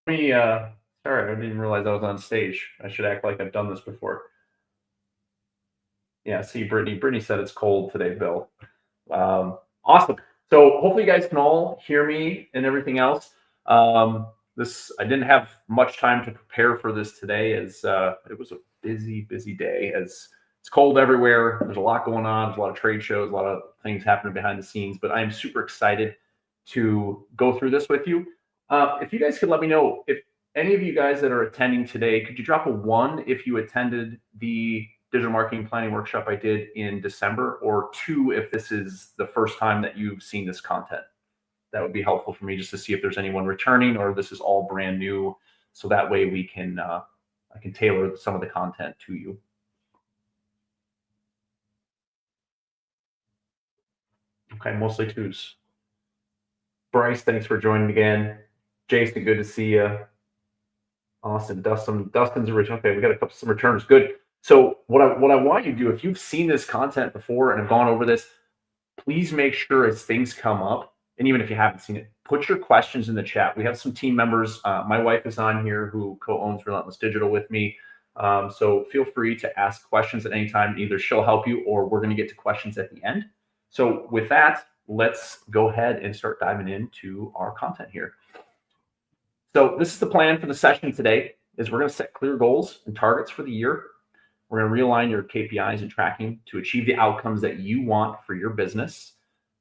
Me, sorry, I didn't realize I was on stage. I should act like I've done this before. Yeah, see, Brittany said it's cold today, Bill. Awesome. So hopefully you guys can all hear me and everything else. This I didn't have much time to prepare for this today, as it was a busy day. As it's cold everywhere. There's a lot going on. There's a lot of trade shows, a lot of things happening behind the scenes. But I am super excited to go through this with you. If you guys could let me know if any of you guys that are attending today, could you drop a one if you attended the digital marketing planning workshop I did in December, or two if this is the first time that you've seen this content? That would be helpful for me just to see if there's anyone returning or this is all brand new. So that way we can, I can tailor some of the content to you. Okay, mostly twos. Bryce, thanks for joining again. Jason, good to see you. Awesome. Dustin's original. Okay, we got some returns. Good. So what I want you to do, if you've seen this content before and have gone over this, please make sure as things come up, and even if you haven't seen it, put your questions in the chat. We have some team members. My wife is on here who co-owns Relentless Digital with me. So feel free to ask questions at any time. Either she'll help you or we're going to get to questions at the end. So with that, let's go ahead and start diving into our content here. So this is the plan for the session today, is we're going to set clear goals and targets for the year. We're going to realign your KPIs and tracking to achieve the outcomes that you want for your business.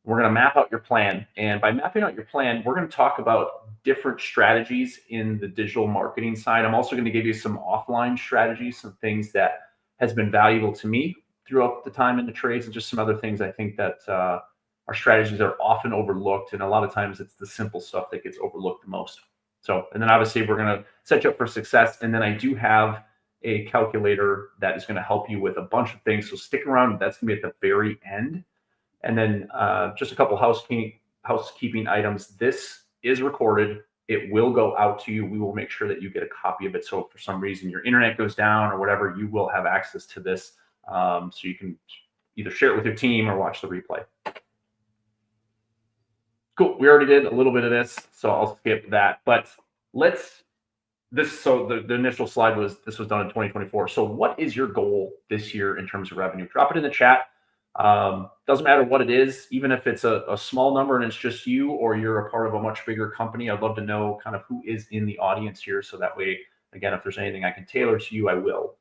We're going to map out your plan. And by mapping out your plan, we're going to talk about different strategies in the digital marketing side. I'm also going to give you some offline strategies, some things that has been valuable to me throughout the time in the trades, and just some other things I think that our strategies are often overlooked. And a lot of times it's the simple stuff that gets overlooked the most. So, and then obviously we're going to set you up for success. And then I do have a calculator that is going to help you with a bunch of things. So stick around. That's going to be at the very end. And then just a couple housekeeping items. This is recorded. It will go out to you. We will make sure that you get a copy of it. So if for some reason your internet goes down or whatever, you will have access to this. So you can either share it with your team or watch the replay. Cool. We already did a little bit of this, so I'll skip that. But so the initial slide was, this was done in 2024. So what is your goal this year in terms of revenue? Drop it in the chat. Doesn't matter what it is, even if it's a small number and it's just you, or you're a part of a much bigger company. I'd love to know kind of who is in the audience here. So that way, again, if there's anything I can tailor to you, I will.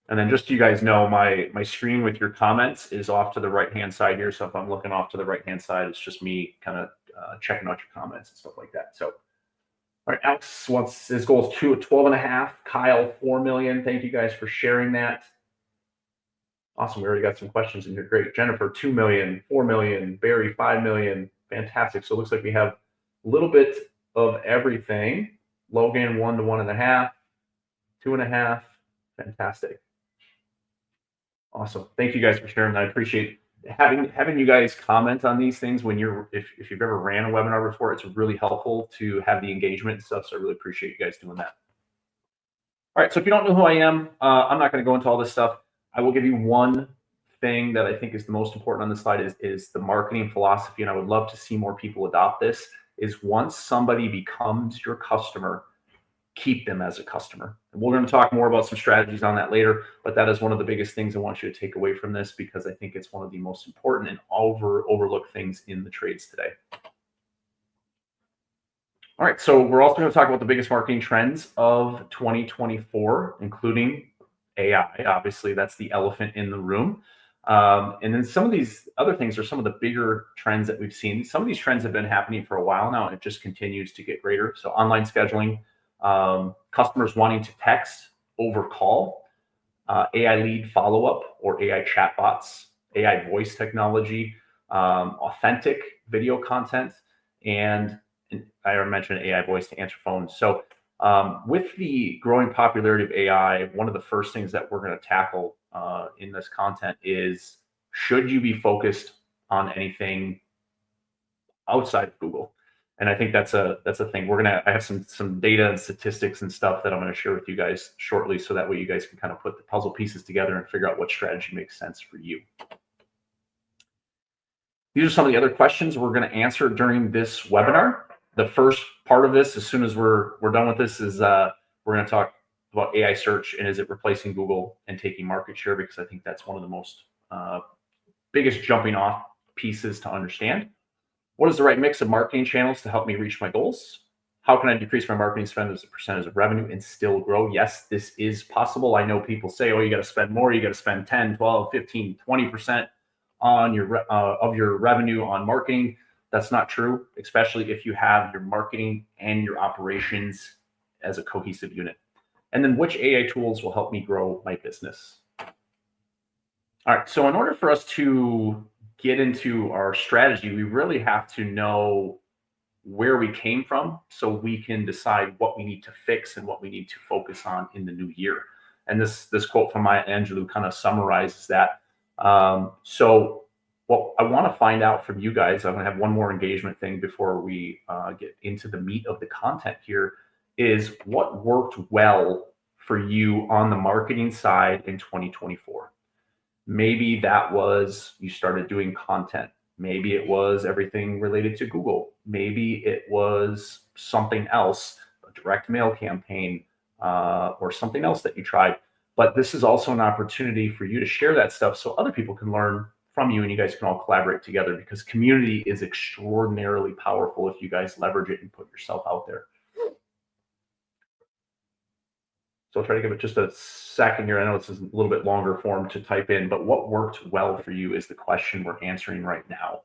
And then just so you guys know, my screen with your comments is off to the right-hand side here. So if I'm looking off to the right-hand side, it's just me kind of checking out your comments and stuff like that. So, all right, Alex wants his goal is 12.5. Kyle, 4 million. Thank you guys for sharing that. Awesome. We already got some questions in here. Great. Jennifer, 2 million, 4 million. Barry, 5 million. Fantastic. So it looks like we have a little bit of everything. Logan, 1 to 1.5, 2.5. Fantastic. Awesome. Thank you guys for sharing. I appreciate having you guys comment on these things when if you've ever ran a webinar before. It's really helpful to have the engagement and stuff. So I really appreciate you guys doing that. All right. So if you don't know who I am, I'm not going to go into all this stuff. I will give you one thing that I think is the most important on this slide is the marketing philosophy. And I would love to see more people adopt this. Is once somebody becomes your customer, keep them as a customer. And we're going to talk more about some strategies on that later, but that is one of the biggest things I want you to take away from this, because I think it's one of the most important and overlooked things in the trades today. All right, so we're also going to talk about the biggest marketing trends of 2024, including AI. Obviously, that's the elephant in the room. And then some of these other things are some of the bigger trends that we've seen. Some of these trends have been happening for a while now, and it just continues to get greater. So online scheduling, customers wanting to text over call, AI lead follow-up or AI chatbots, AI voice technology, authentic video content, and I already mentioned AI voice to answer phones. So with the growing popularity of AI, one of the first things that we're going to tackle in this content is, should you be focused on anything outside of Google? And I think that's a thing. I have some data and statistics and stuff that I'm going to share with you guys shortly, so that way you guys can kind of put the puzzle pieces together and figure out what strategy makes sense for you. These are some of the other questions we're going to answer during this webinar. the first part of this, as soon as we're done with this, is we're going to talk about AI search and is it replacing Google and taking market share, because I think that's one of the most biggest jumping off pieces to understand. What is the right mix of marketing channels to help me reach my goals? How can I decrease my marketing spend as a percentage of revenue and still grow? Yes, this is possible. I know people say, oh, you got to spend more. You got to spend 10, 12, 15, 20% on of your revenue on marketing. That's not true, especially if you have your marketing and your operations as a cohesive unit. And then which AI tools will help me grow my business? All right, so in order for us to get into our strategy, we really have to know where we came from so we can decide what we need to fix and what we need to focus on in the new year. And this quote from Maya Angelou kind of summarizes that. So what I want to find out from you guys, I'm going to have one more engagement thing before we get into the meat of the content here, is what worked well for you on the marketing side in 2024. Maybe that was you started doing content. Maybe it was everything related to Google. Maybe it was something else, a direct mail campaign, or something else that you tried. But this is also an opportunity for you to share that stuff so other people can learn from you and you guys can all collaborate together, because community is extraordinarily powerful if you guys leverage it and put yourself out there. So I'll try to give it just a second here. I know this is a little bit longer form to type in, but what worked well for you is the question we're answering right now.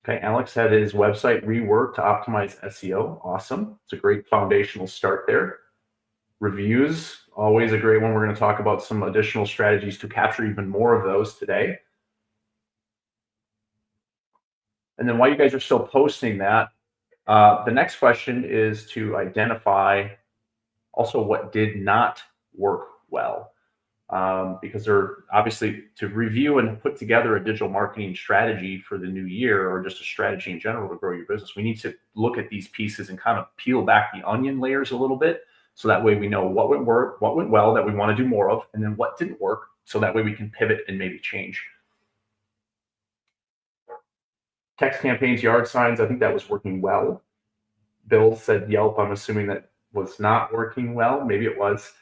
Okay, Alex had his website reworked to optimize SEO. Awesome. It's a great foundational start there. Reviews, always a great one. We're going to talk about some additional strategies to capture even more of those today. And then while you guys are still posting that, the next question is to identify also what did not work well. Because they're obviously to review and put together a digital marketing strategy for the new year, or just a strategy in general to grow your business. We need to look at these pieces and kind of peel back the onion layers a little bit. So that way we know what went work, what went well that we want to do more of, and then what didn't work. So that way we can pivot and maybe change. Text campaigns, yard signs, I think that was working well. Bill said Yelp. I'm assuming that was not working well. Maybe it was.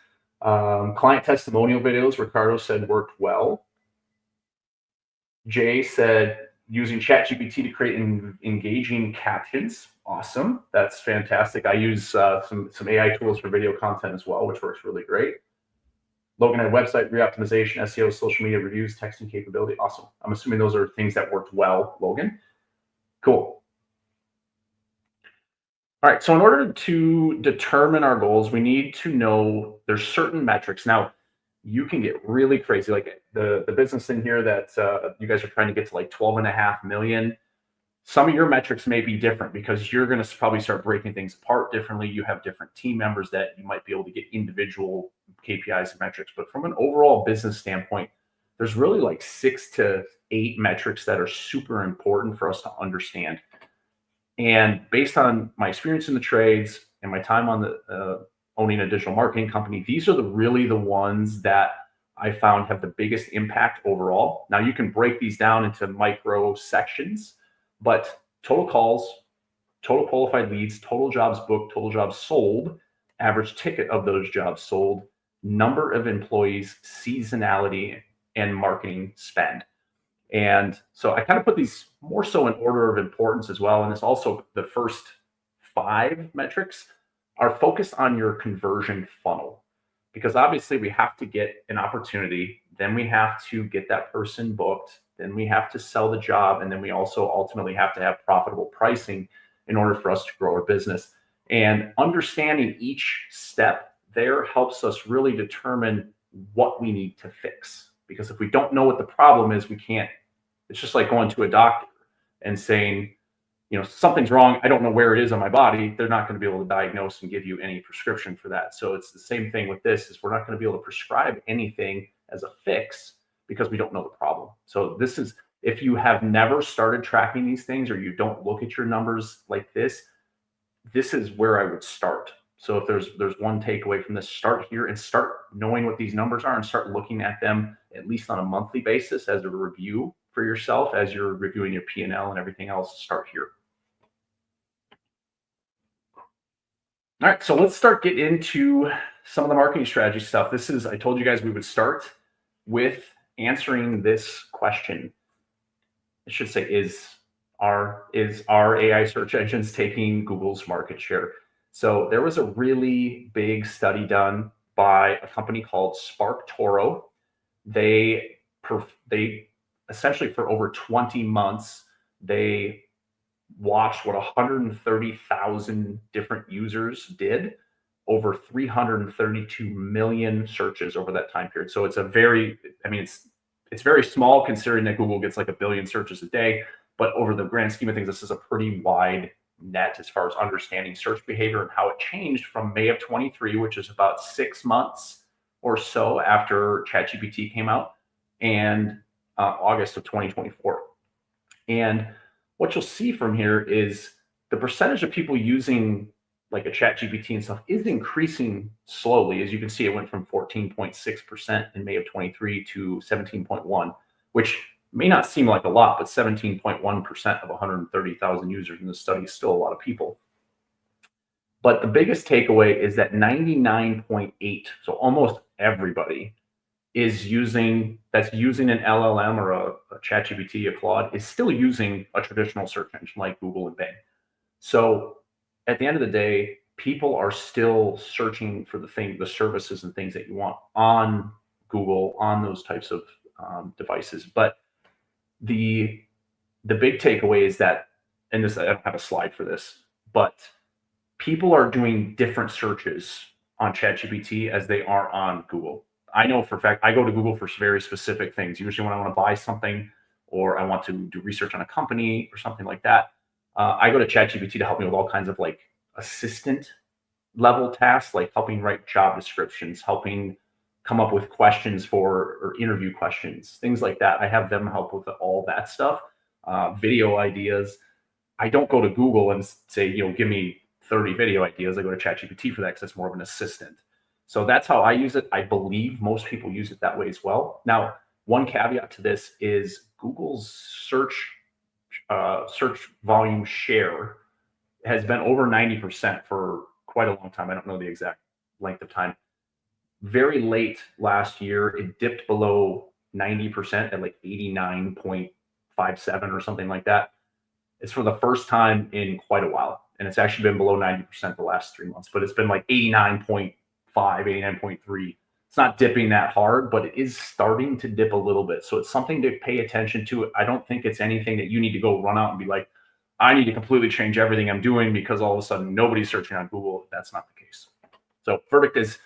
Client testimonial videos, Ricardo said worked well. Jay said using ChatGPT to create engaging captions. Awesome. That's fantastic. I use some AI tools for video content as well, which works really great. Logan had website reoptimization, SEO, social media reviews, texting capability. Awesome. I'm assuming those are things that worked well, Logan. Cool. All right, so in order to determine our goals, we need to know there's certain metrics. Now, you can get really crazy. Like the business in here that you guys are trying to get to like 12.5 million. Some of your metrics may be different because you're going to probably start breaking things apart differently. You have different team members that you might be able to get individual KPIs and metrics. But from an overall business standpoint, there's really like 6 to 8 metrics that are super important for us to understand. And based on my experience in the trades and my time on the owning a digital marketing company, these are really the ones that I found have the biggest impact overall. Now you can break these down into micro sections, but total calls, total qualified leads, total jobs booked, total jobs sold, average ticket of those jobs sold, number of employees, seasonality, and marketing spend. And so I kind of put these more so in order of importance as well. And it's also the first 5 metrics are focused on your conversion funnel, because obviously we have to get an opportunity, then we have to get that person booked, then we have to sell the job, and then we also ultimately have to have profitable pricing in order for us to grow our business. And understanding each step there helps us really determine what we need to fix. Because if we don't know what the problem is, we can't. It's just like going to a doctor and saying, something's wrong. I don't know where it is on my body. They're not going to be able to diagnose and give you any prescription for that. So it's the same thing with this, is we're not going to be able to prescribe anything as a fix because we don't know the problem. So this is, if you have never started tracking these things or you don't look at your numbers like this is where I would start, So if there's one takeaway from this, start here and start knowing what these numbers are and start looking at them at least on a monthly basis as a review for yourself as you're reviewing your P&L and everything else. Start here. All right, so let's start getting into some of the marketing strategy stuff. I told you guys we would start with answering this question. I should say, are AI search engines taking Google's market share? So there was a really big study done by a company called SparkToro. They essentially for over 20 months, they watched what 130,000 different users did over 332 million searches over that time period. So it's it's very small considering that Google gets like 1 billion searches a day, but over the grand scheme of things, this is a pretty wide net as far as understanding search behavior and how it changed from May of 23, which is about 6 months or so after ChatGPT came out, and August of 2024. And what you'll see from here is the percentage of people using like a ChatGPT and stuff is increasing slowly. As you can see, it went from 14.6% in May of 23 to 17.1, which may not seem like a lot, but 17.1% of 130,000 users in the study is still a lot of people. But the biggest takeaway is that 99.8, so almost everybody is using an LLM or a ChatGPT, a Claude, is still using a traditional search engine like Google and Bing. So at the end of the day, people are still searching for the services and things that you want on Google, on those types of devices. But the big takeaway is that, and I don't have a slide for this, but people are doing different searches on ChatGPT as they are on Google. I know for a fact, I go to Google for very specific things. Usually when I want to buy something or I want to do research on a company or something like that, I go to ChatGPT to help me with all kinds of like assistant level tasks, like helping write job descriptions, helping come up with questions or interview questions, things like that. I have them help with all that stuff, video ideas. I don't go to Google and say, give me 30 video ideas. I go to ChatGPT for that because it's more of an assistant. So that's how I use it. I believe most people use it that way as well. Now, one caveat to this is Google's search volume share has been over 90% for quite a long time. I don't know the exact length of time. Very late last year, it dipped below 90% at like 89.57 or something like that. It's for the first time in quite a while. And it's actually been below 90% the last 3 months, but it's been like 89.5, 89.3. It's not dipping that hard, but it is starting to dip a little bit. So it's something to pay attention to. I don't think it's anything that you need to go run out and be like, I need to completely change everything I'm doing because all of a sudden nobody's searching on Google. That's not the case. So verdict is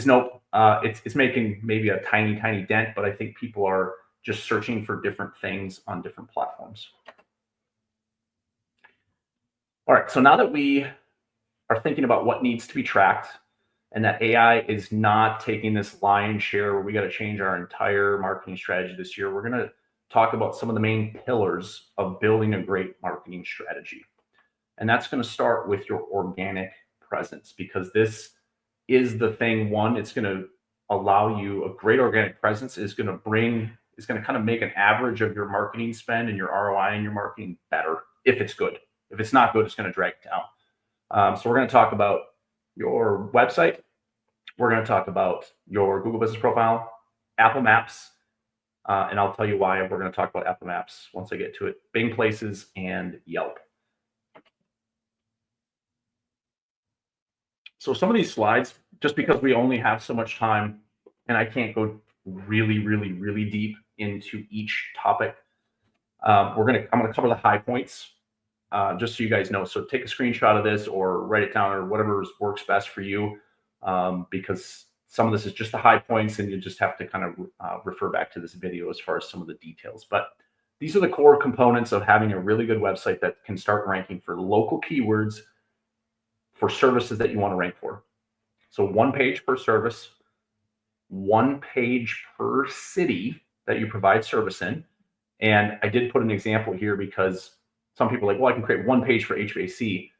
nope. It's making maybe a tiny dent, but I think people are just searching for different things on different platforms. All right, so now that we are thinking about what needs to be tracked and that AI is not taking this lion's share where we got to change our entire marketing strategy this year, we're going to talk about some of the main pillars of building a great marketing strategy. And that's going to start with your organic presence, because this is the thing. One, it's going to allow you a great organic presence is going to kind of make an average of your marketing spend and your ROI and your marketing better if it's good. If it's not good, it's going to drag it down. So we're going to talk about your website. We're going to talk about your Google Business Profile, Apple Maps, and I'll tell you why we're going to talk about Apple Maps once I get to it, Bing Places, and Yelp. So some of these slides, just because we only have so much time and I can't go really deep into each topic, I'm going to cover the high points. Just so you guys know. So take a screenshot of this or write it down or whatever works best for you, because some of this is just the high points and you just have to kind of refer back to this video as far as some of the details. But these are the core components of having a really good website that can start ranking for local keywords for services that you want to rank for. So 1 page per service, 1 page per city that you provide service in. And I did put an example here because some people are like, well, I can create 1 page for HVAC.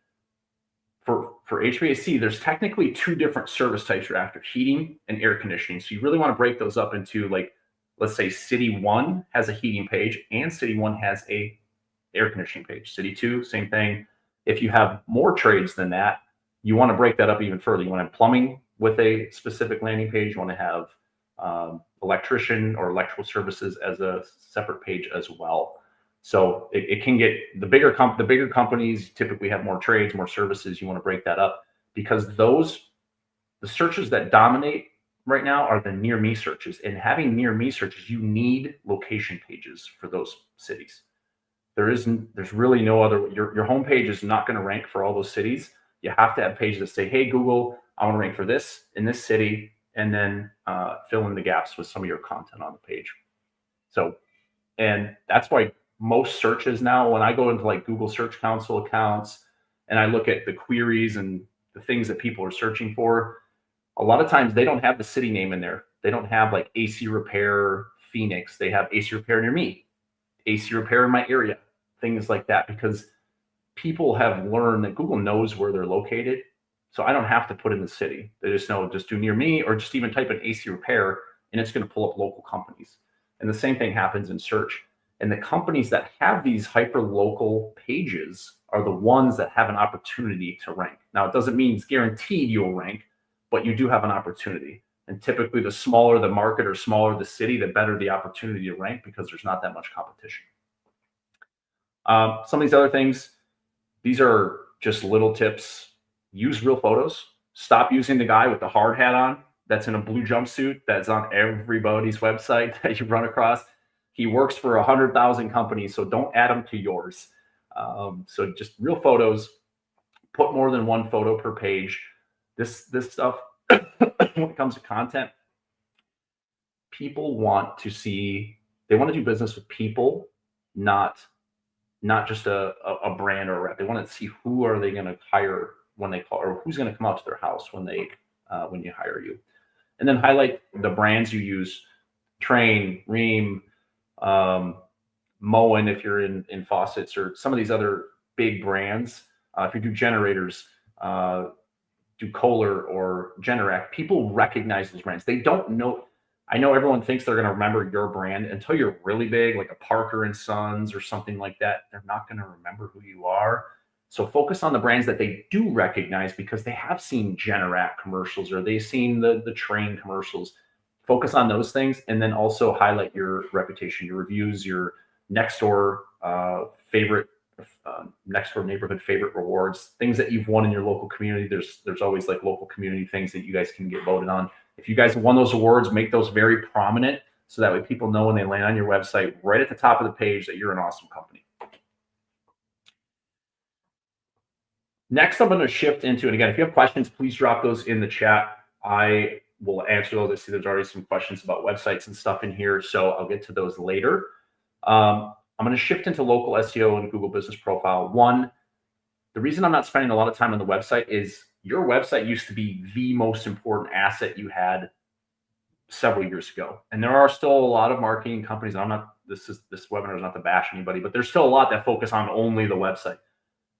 For for HVAC, there's technically two different service types you're after: heating and air conditioning. So you really want to break those up into, like, let's say City 1 has a heating page and City 1 has a air conditioning page. City 2, same thing. If you have more trades than that, you want to break that up even further. You want to have plumbing with a specific landing page. You want to have electrician or electrical services as a separate page as well. So it can get, the bigger companies typically have more trades, more services. You want to break that up, because the searches that dominate right now are the near me searches. And having near me searches, you need location pages for those cities. There's really no other. Your homepage is not going to rank for all those cities. You have to have pages that say, hey Google, I want to rank for this in this city, and then fill in the gaps with some of your content on the page. So, and that's why most searches now, when I go into like Google Search Console accounts and I look at the queries and the things that people are searching for, a lot of times they don't have the city name in there. They don't have like AC repair Phoenix. They have AC repair near me, AC repair in my area, things like that, because people have learned that Google knows where they're located. So I don't have to put in the city. They just know, just do near me, or just even type in AC repair and it's going to pull up local companies. And the same thing happens in search. And the companies that have these hyper local pages are the ones that have an opportunity to rank. Now, it doesn't mean it's guaranteed you'll rank, but you do have an opportunity. And typically the smaller the market or smaller the city, the better the opportunity to rank, because there's not that much competition. Some of these other things, these are just little tips. Use real photos. Stop using the guy with the hard hat on that's in a blue jumpsuit that's on everybody's website that you run across. He works for 100,000 companies, so don't add him to yours. So just real photos. Put more than one photo per page. This stuff, when it comes to content, people want to see, they want to do business with people, not just a brand or a rep. They want to see who are they going to hire when they call, or who's going to come out to their house when you hire you. And then highlight the brands you use: Train, Ream, Moen if you're in faucets, or some of these other big brands. If you do generators, do Kohler or Generac, people recognize those brands. They don't know. I know everyone thinks they're going to remember your brand until you're really big, like a Parker and Sons or something like that. They're not going to remember who you are. So focus on the brands that they do recognize, because they have seen Generac commercials or they've seen the Train commercials. Focus on those things, and then also highlight your reputation, your reviews, your next door favorite, next door neighborhood favorite rewards, things that you've won in your local community. There's always like local community things that you guys can get voted on. If you guys have won those awards, make those very prominent, so that way people know when they land on your website right at the top of the page that you're an awesome company. Next, I'm going to shift into, and again, if you have questions, please drop those in the chat. I will answer those. I see there's already some questions about websites and stuff in here, so I'll get to those later. I'm going to shift into local SEO and Google Business Profile. One, the reason I'm not spending a lot of time on the website is your website used to be the most important asset you had several years ago. And there are still a lot of marketing companies. This webinar is not to bash anybody, but there's still a lot that focus on only the website.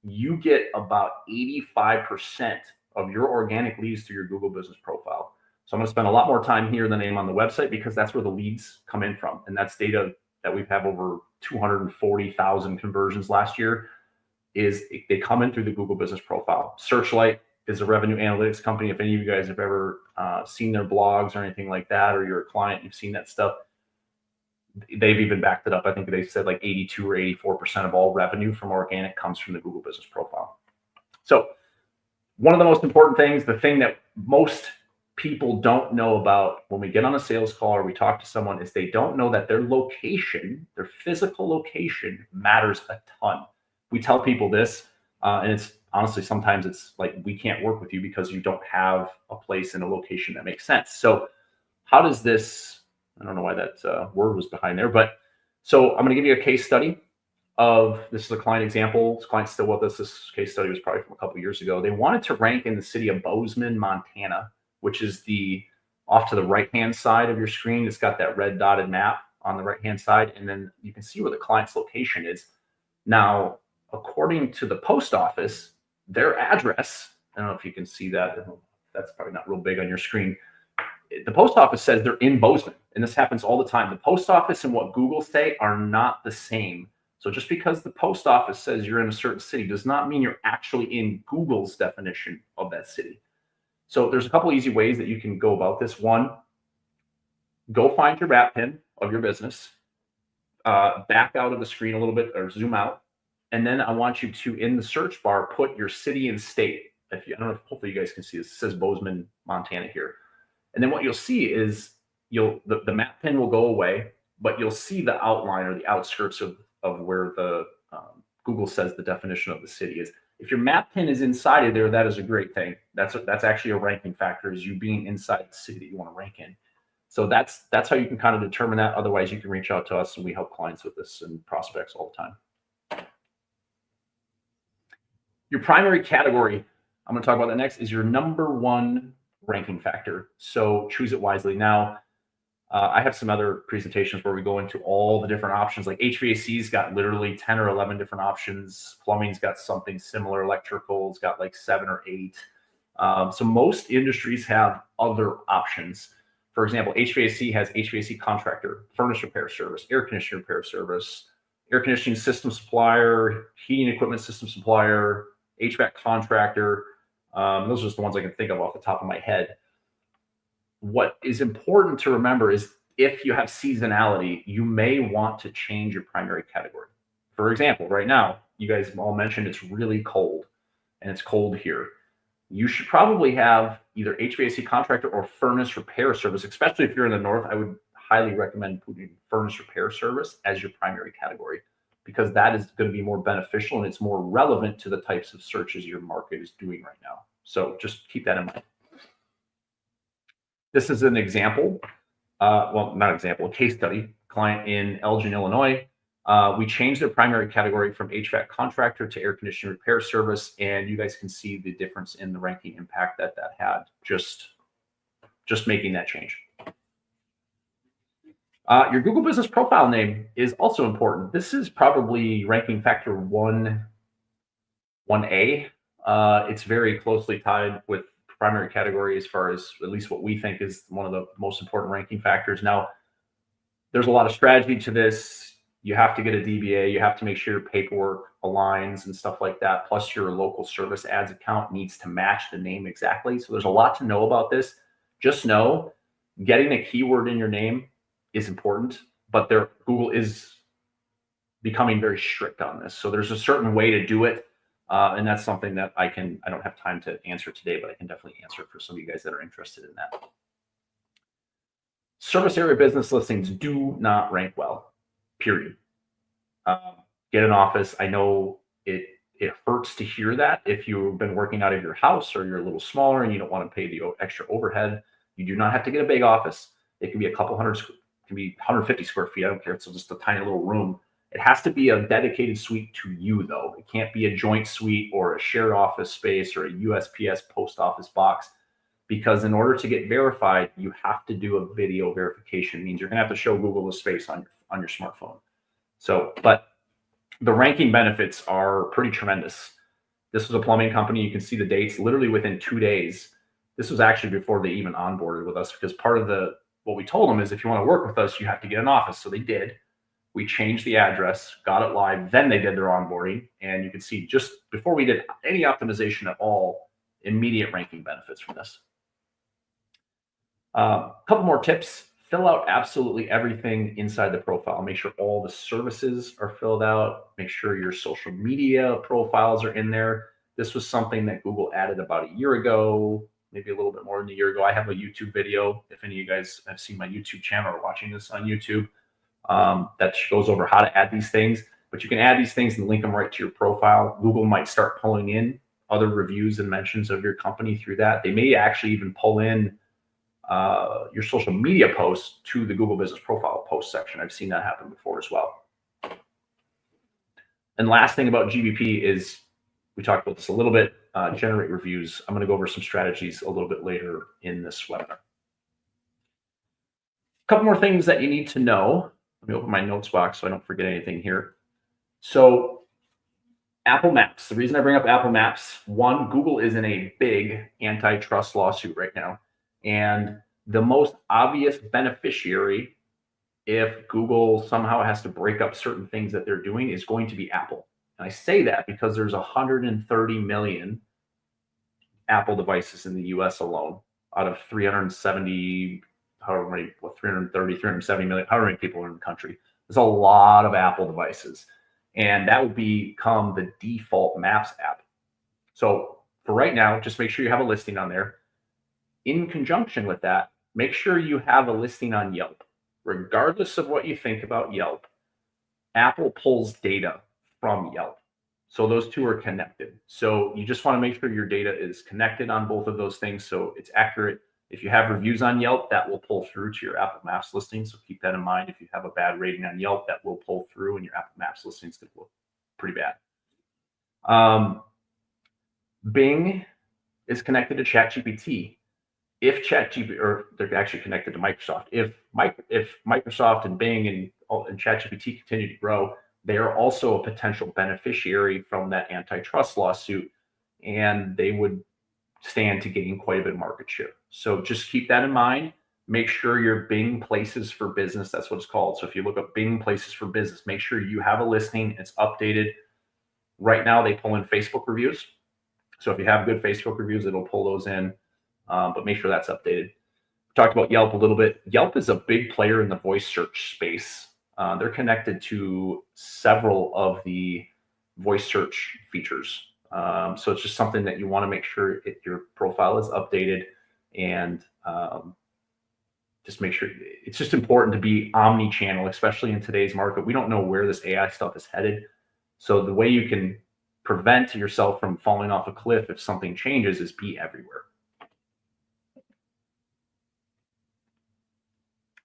You get about 85% of your organic leads through your Google Business Profile. So I'm going to spend a lot more time here than I am on the website, because that's where the leads come in from. And that's data that we've had over 240,000 conversions last year. They come in through the Google Business Profile. Searchlight is a revenue analytics company. If any of you guys have ever seen their blogs or anything like that, or you're a client, you've seen that stuff, they've even backed it up. I think they said like 82 or 84% of all revenue from organic comes from the Google Business Profile. So one of the most important things, the thing that most people don't know about when we get on a sales call or we talk to someone, is they don't know that their location, their physical location, matters a ton. We tell people this, and it's honestly, sometimes it's like, we can't work with you because you don't have a place in a location that makes sense. So how does this, I don't know why that word was behind there, but so I'm going to give you a case study of, this is a client example. This client's still with us. This case study was probably from a couple of years ago. They wanted to rank in the city of Bozeman, Montana, which is off to the right-hand side of your screen. It's got that red dotted map on the right-hand side, and then you can see where the client's location is. Now, according to the post office, their address I don't know if you can see that. That's probably not real big on your screen. The post office says they're in Bozeman, and this happens all the time. The post office and what Google say are not the same. So just because the post office says you're in a certain city does not mean you're actually in Google's definition of that city. So there's a couple easy ways that you can go about this. One, go find your map pin of your business, back out of the screen a little bit or zoom out. And then I want you to, in the search bar, put your city and state. I don't know if hopefully you guys can see this. It says Bozeman, Montana here. And then what you'll see is the map pin will go away, but you'll see the outline or the outskirts of where the Google says the definition of the city is. If your map pin is inside of there, that is a great thing. That's actually a ranking factor, is you being inside the city that you want to rank in. So that's how you can kind of determine that. Otherwise, you can reach out to us, and we help clients with this and prospects all the time. Your primary category, I'm going to talk about that next, is your number one ranking factor. So choose it wisely. Now, I have some other presentations where we go into all the different options. Like HVAC's got literally 10 or 11 different options. Plumbing's got something similar. Electrical's got like 7 or 8. So most industries have other options. For example, HVAC has HVAC contractor, furnace repair service, air conditioning repair service, air conditioning system supplier, heating equipment system supplier, HVAC contractor. Those are just the ones I can think of off the top of my head. What is important to remember is if you have seasonality, you may want to change your primary category. For example, right now, you guys all mentioned it's really cold, and it's cold here. You should probably have either HVAC contractor or furnace repair service, especially if you're in the north. I would highly recommend putting furnace repair service as your primary category, because that is going to be more beneficial and it's more relevant to the types of searches your market is doing right now. So just keep that in mind. This is an example, well, not example, a case study, client in Elgin, Illinois. We changed their primary category from HVAC contractor to air conditioning repair service, and you guys can see the difference in the ranking impact that had just making that change. Your Google Business Profile name is also important. This is probably ranking factor 1A. It's very closely tied with primary category as far as at least what we think is one of the most important ranking factors. Now, there's a lot of strategy to this. You have to get a DBA. You have to make sure your paperwork aligns and stuff like that. Plus, your local service ads account needs to match the name exactly. So there's a lot to know about this. Just know getting a keyword in your name is important, but Google is becoming very strict on this. So there's a certain way to do it. And that's something that I don't have time to answer today, but I can definitely answer for some of you guys that are interested in that. Service area business listings do not rank well, period. Get an office. I know it hurts to hear that if you've been working out of your house or you're a little smaller and you don't want to pay the extra overhead. You do not have to get a big office. It can be a couple hundred, it can be 150 square feet. I don't care. It's just a tiny little room. It has to be a dedicated suite to you, though. It can't be a joint suite or a shared office space or a USPS post office box, because in order to get verified, you have to do a video verification. It means you're going to have to show Google the space on your smartphone. So, but the ranking benefits are pretty tremendous. This was a plumbing company. You can see the dates literally within 2 days. This was actually before they even onboarded with us, because part of what we told them is if you want to work with us, you have to get an office. So they did. We changed the address, got it live, then they did their onboarding. And you can see just before we did any optimization at all, immediate ranking benefits from this. A couple more tips. Fill out absolutely everything inside the profile. Make sure all the services are filled out. Make sure your social media profiles are in there. This was something that Google added about a year ago, maybe a little bit more than a year ago. I have a YouTube video. If any of you guys have seen my YouTube channel or watching this on YouTube, that goes over how to add these things. But you can add these things and link them right to your profile. Google might start pulling in other reviews and mentions of your company through that. They may actually even pull in your social media posts to the Google Business Profile post section. I've seen that happen before as well. And last thing about GBP is, we talked about this a little bit, generate reviews. I'm going to go over some strategies a little bit later in this webinar. A couple more things that you need to know. Let me open my notes box so I don't forget anything here. So Apple Maps. The reason I bring up Apple Maps, one, Google is in a big antitrust lawsuit right now. And the most obvious beneficiary, if Google somehow has to break up certain things that they're doing, is going to be Apple. And I say that because there's 130 million Apple devices in the US alone out of 370, however many, 330, 370 million, however many people are in the country. There's a lot of Apple devices. And that would become the default Maps app. So for right now, just make sure you have a listing on there. In conjunction with that, make sure you have a listing on Yelp. Regardless of what you think about Yelp, Apple pulls data from Yelp. So those two are connected. So you just want to make sure your data is connected on both of those things so it's accurate. If you have reviews on Yelp, that will pull through to your Apple Maps listing. So keep that in mind. If you have a bad rating on Yelp, that will pull through and your Apple Maps listings could look pretty bad. Bing is connected to ChatGPT. If ChatGPT, or they're actually connected to Microsoft, if Microsoft and Bing and ChatGPT continue to grow, they are also a potential beneficiary from that antitrust lawsuit, and they would stand to gain quite a bit of market share. So just keep that in mind. Make sure your Bing Places for Business, that's what it's called. So if you look up Bing Places for Business, make sure you have a listing, it's updated. Right now, they pull in Facebook reviews. So if you have good Facebook reviews, it'll pull those in, but make sure that's updated. We talked about Yelp a little bit. Yelp is a big player in the voice search space. They're connected to several of the voice search features. So it's just something that you want to make sure your profile is updated, and just make sure it's just important to be omni-channel, especially in today's market. We don't know where this AI stuff is headed. So the way you can prevent yourself from falling off a cliff if something changes is be everywhere.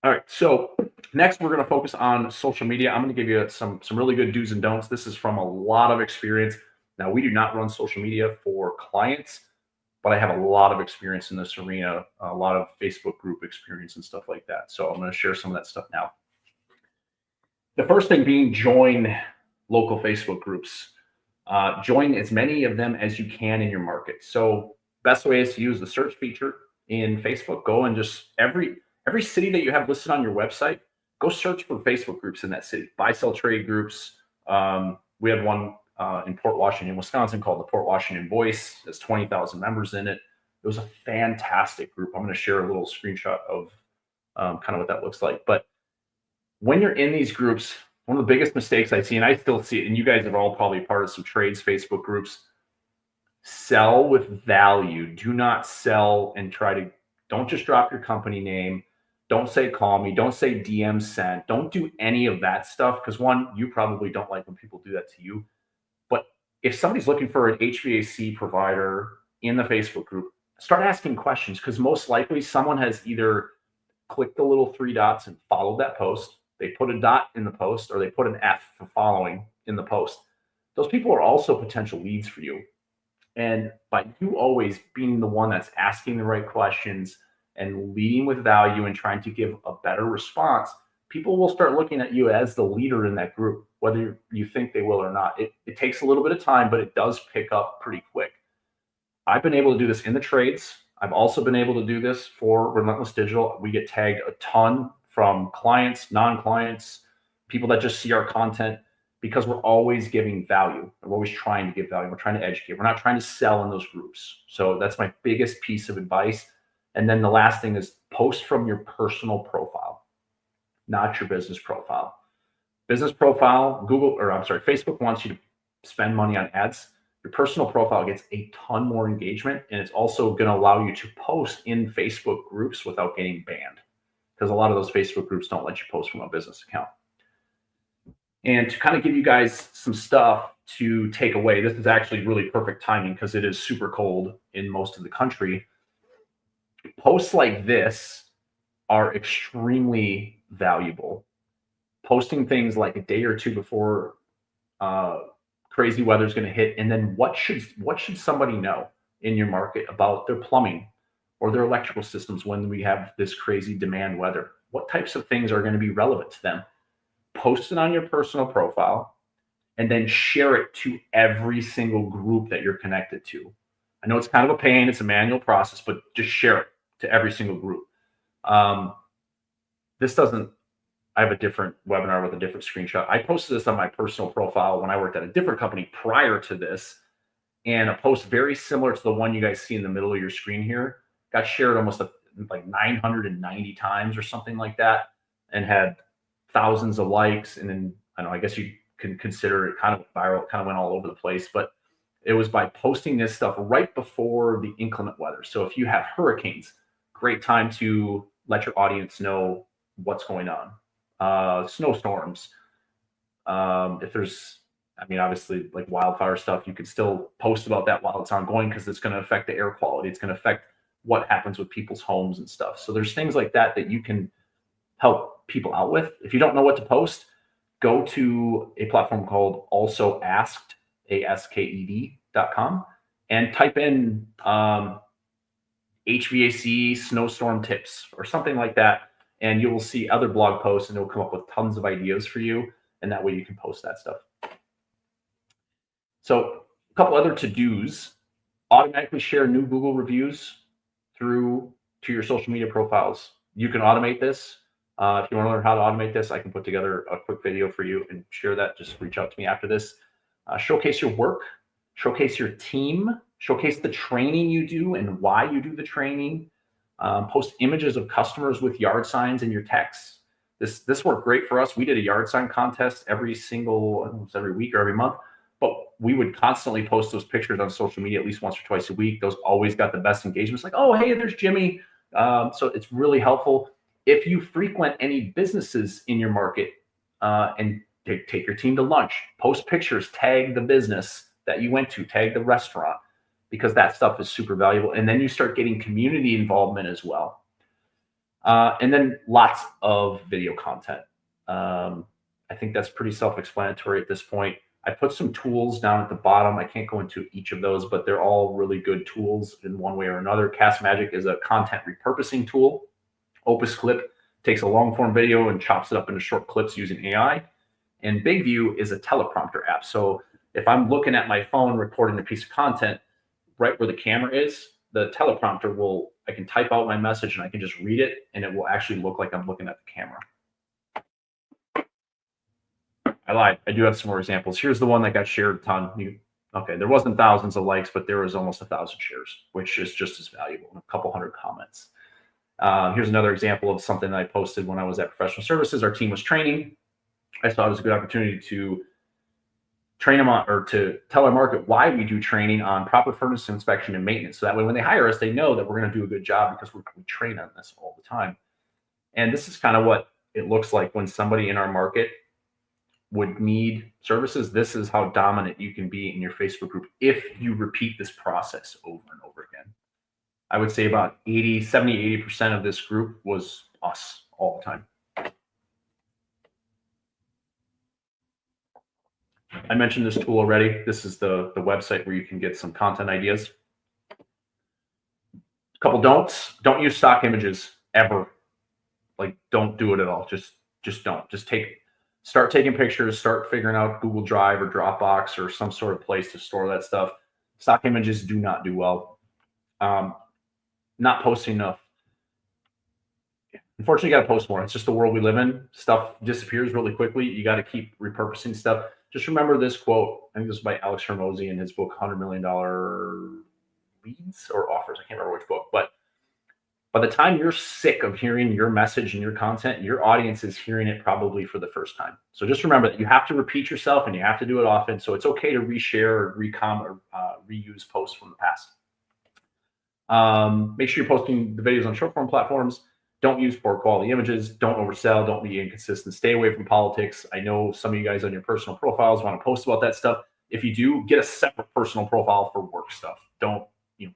All right, so next we're going to focus on social media. I'm going to give you some really good do's and don'ts. This is from a lot of experience. Now, we do not run social media for clients, but I have a lot of experience in this arena, a lot of Facebook group experience and stuff like that. So I'm going to share some of that stuff now. The first thing being join local Facebook groups. Join as many of them as you can in your market. So best way is to use the search feature in Facebook. Go and just every city that you have listed on your website, go search for Facebook groups in that city. Buy, sell, trade groups. We had one in Port Washington, Wisconsin called the Port Washington Voice. There's 20,000 members in it. It was a fantastic group. I'm going to share a little screenshot of kind of what that looks like. But when you're in these groups, one of the biggest mistakes I see, and I still see it, and you guys have all probably part of some trades Facebook groups, sell with value. Do not sell and don't just drop your company name. Don't say call me. Don't say DM sent. Don't do any of that stuff because one, you probably don't like when people do that to you. But if somebody's looking for an HVAC provider in the Facebook group, start asking questions because most likely someone has either clicked the little three dots and followed that post. They put a dot in the post or they put an F for following in the post. Those people are also potential leads for you. And by you always being the one that's asking the right questions and leading with value and trying to give a better response, people will start looking at you as the leader in that group, whether you think they will or not. It takes a little bit of time, but it does pick up pretty quick. I've been able to do this in the trades. I've also been able to do this for Relentless Digital. We get tagged a ton from clients, non-clients, people that just see our content because we're always giving value. We're always trying to give value. We're trying to educate. We're not trying to sell in those groups. So that's my biggest piece of advice. And then the last thing is post from your personal profile, not your business profile. Business profile, Facebook wants you to spend money on ads. Your personal profile gets a ton more engagement, and it's also going to allow you to post in Facebook groups without getting banned because a lot of those Facebook groups don't let you post from a business account. And to kind of give you guys some stuff to take away, this is actually really perfect timing because it is super cold in most of the country. Posts like this are extremely valuable. Posting things like a day or two before crazy weather is going to hit, and then what should somebody know in your market about their plumbing or their electrical systems when we have this crazy demand weather? What types of things are going to be relevant to them? Post it on your personal profile. and then share it to every single group that you're connected to. I know it's kind of a pain, it's a manual process, but just share it to every single group. This doesn't, I have a different webinar with a different screenshot. I posted this on my personal profile when I worked at a different company prior to this, and a post very similar to the one you guys see in the middle of your screen here got shared almost like 990 times or something like that, and had thousands of likes. And then I don't know, I guess you can consider it kind of viral. It kind of went all over the place, but it was by posting this stuff right before the inclement weather. So if you have hurricanes, great time to let your audience know what's going on. Snowstorms. If there's, I mean, obviously like wildfire stuff, you can still post about that while it's ongoing because it's going to affect the air quality. It's going to affect what happens with people's homes and stuff. So there's things like that that you can help people out with. If you don't know what to post, go to a platform called Also Asked, asked.com, and type in HVAC snowstorm tips or something like that, and you will see other blog posts, and it'll come up with tons of ideas for you, and that way you can post that stuff. So a couple other to-dos: automatically share new Google reviews through to your social media profiles. You can automate this. If you want to learn how to automate this, I can put together a quick video for you and share that. Just reach out to me after this. Showcase your work, showcase your team, showcase the training you do and why you do the training. Post images of customers with yard signs in your texts. This worked great for us. We did a yard sign contest every week or every month, but we would constantly post those pictures on social media at least once or twice a week. Those always got the best engagements. Like, oh, hey, there's Jimmy. So it's really helpful. If you frequent any businesses in your market and take your team to lunch, post pictures, tag the business that you went to, tag the restaurant, because that stuff is super valuable. And then you start getting community involvement as well. And then lots of video content. I think that's pretty self-explanatory at this point. I put some tools down at the bottom. I can't go into each of those, but they're all really good tools in one way or another. Cast Magic is a content repurposing tool. Opus Clip takes a long form video and chops it up into short clips using AI. And Big View is a teleprompter app. So if I'm looking at my phone recording a piece of content, right where the camera is, the teleprompter I can type out my message and I can just read it, and it will actually look like I'm looking at the camera. I lied. I do have some more examples. Here's the one that got shared a ton. Okay, there wasn't thousands of likes, but there was almost 1,000 shares, which is just as valuable, and a couple hundred comments. Here's another example of something that I posted when I was at Professional Services. Our team was training. I thought it was a good opportunity to train them on, or to tell our market why we do training on proper furnace inspection and maintenance. So that way, when they hire us, they know that we're going to do a good job because we train on this all the time. And this is kind of what it looks like when somebody in our market would need services. This is how dominant you can be in your Facebook group if you repeat this process over and over again. I would say about 80% of this group was us all the time. I mentioned this tool already. This is the website where you can get some content ideas. A couple don'ts. Don't use stock images ever. Like, don't do it at all. Just don't. Start taking pictures, start figuring out Google Drive or Dropbox or some sort of place to store that stuff. Stock images do not do well. Not posting enough. Unfortunately, you got to post more. It's just the world we live in. Stuff disappears really quickly. You got to keep repurposing stuff. Just remember this quote. I think this is by Alex Hormozy in his book, $100 Million Leads or Offers. I can't remember which book. But by the time you're sick of hearing your message and your content, your audience is hearing it probably for the first time. So just remember that you have to repeat yourself and you have to do it often. So it's okay to reshare or reuse posts from the past. Make sure you're posting the videos on short form platforms. Don't use poor quality images. Don't oversell. Don't be inconsistent. Stay away from politics. I know some of you guys on your personal profiles want to post about that stuff. If you do, get a separate personal profile for work stuff. Don't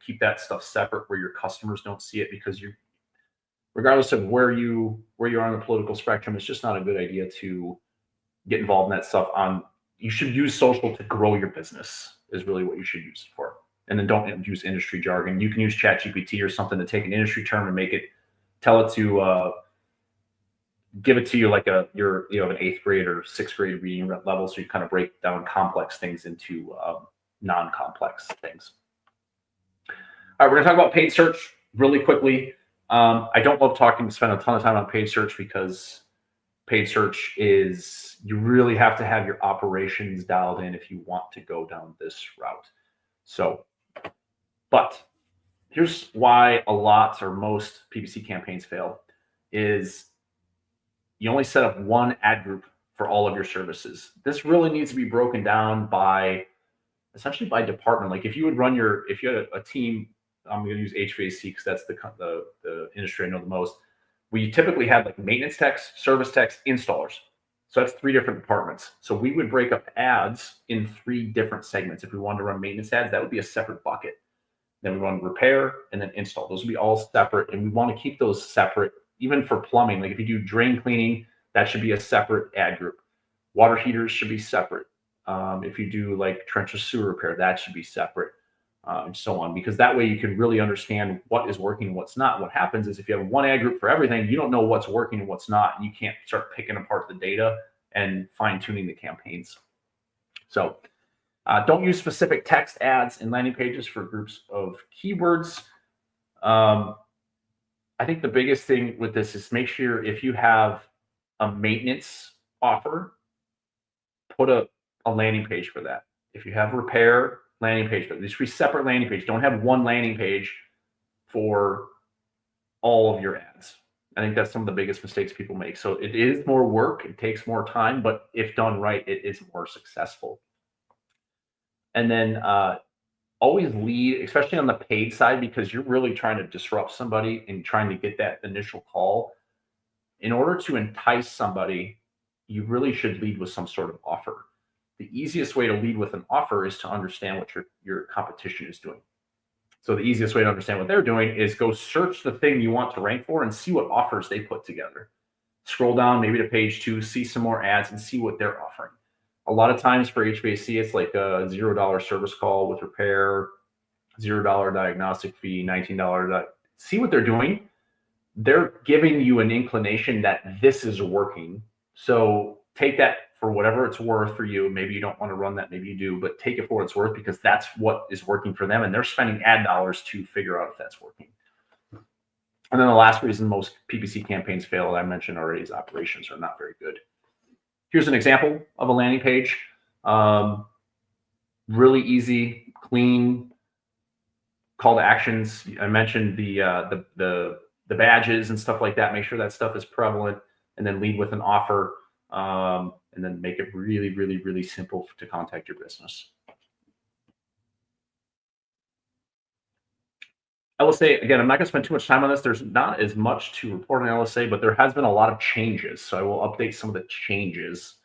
keep that stuff separate where your customers don't see it, because regardless of where you are on the political spectrum, it's just not a good idea to get involved in that stuff. You should use social to grow your business is really what you should use it for. And then don't use industry jargon. You can use ChatGPT or something to take an industry term and tell it to give it to you like you're an 8th grade or 6th grade reading level, so you kind of break down complex things into non-complex things. All right, we're gonna talk about paid search really quickly. I don't love spend a ton of time on paid search because paid search is, you really have to have your operations dialed in if you want to go down this route. So, but here's why a lot or most PPC campaigns fail is you only set up one ad group for all of your services. This really needs to be broken down by essentially by department. Like if you had a team, I'm going to use HVAC because that's the industry I know the most. We typically had like maintenance techs, service techs, installers. So that's 3 different departments. So we would break up ads in 3 different segments. If we wanted to run maintenance ads, that would be a separate bucket. Then we run repair and then install. Those would be all separate. And we want to keep those separate, even for plumbing. Like if you do drain cleaning, that should be a separate ad group. Water heaters should be separate. If you do like trench or sewer repair, that should be separate, and so on. Because that way you can really understand what is working and what's not. What happens is if you have one ad group for everything, you don't know what's working and what's not. And you can't start picking apart the data and fine-tuning the campaigns. So don't use specific text ads and landing pages for groups of keywords. I think the biggest thing with this is make sure if you have a maintenance offer, put a landing page for that. If you have repair, landing page for that. These 3 separate landing pages. Don't have one landing page for all of your ads. I think that's some of the biggest mistakes people make. So it is more work. It takes more time, but if done right, it is more successful. And then always lead, especially on the paid side, because you're really trying to disrupt somebody and trying to get that initial call. In order to entice somebody, you really should lead with some sort of offer. The easiest way to lead with an offer is to understand what your competition is doing. So the easiest way to understand what they're doing is go search the thing you want to rank for and see what offers they put together. Scroll down maybe to page 2, see some more ads and see what they're offering. A lot of times for HVAC, it's like a $0 service call with repair, $0 diagnostic fee, $19. See what they're doing. They're giving you an inclination that this is working. So take that for whatever it's worth for you. Maybe you don't want to run that, maybe you do, but take it for what it's worth because that's what is working for them. And they're spending ad dollars to figure out if that's working. And then the last reason most PPC campaigns fail, I mentioned already, is operations are not very good. Here's an example of a landing page. Really easy, clean call to actions. I mentioned the badges and stuff like that. Make sure that stuff is prevalent, and then lead with an offer, and then make it really, really, really simple to contact your business. LSA, again, I'm not going to spend too much time on this. There's not as much to report on LSA, but there has been a lot of changes. So I will update some of the changes.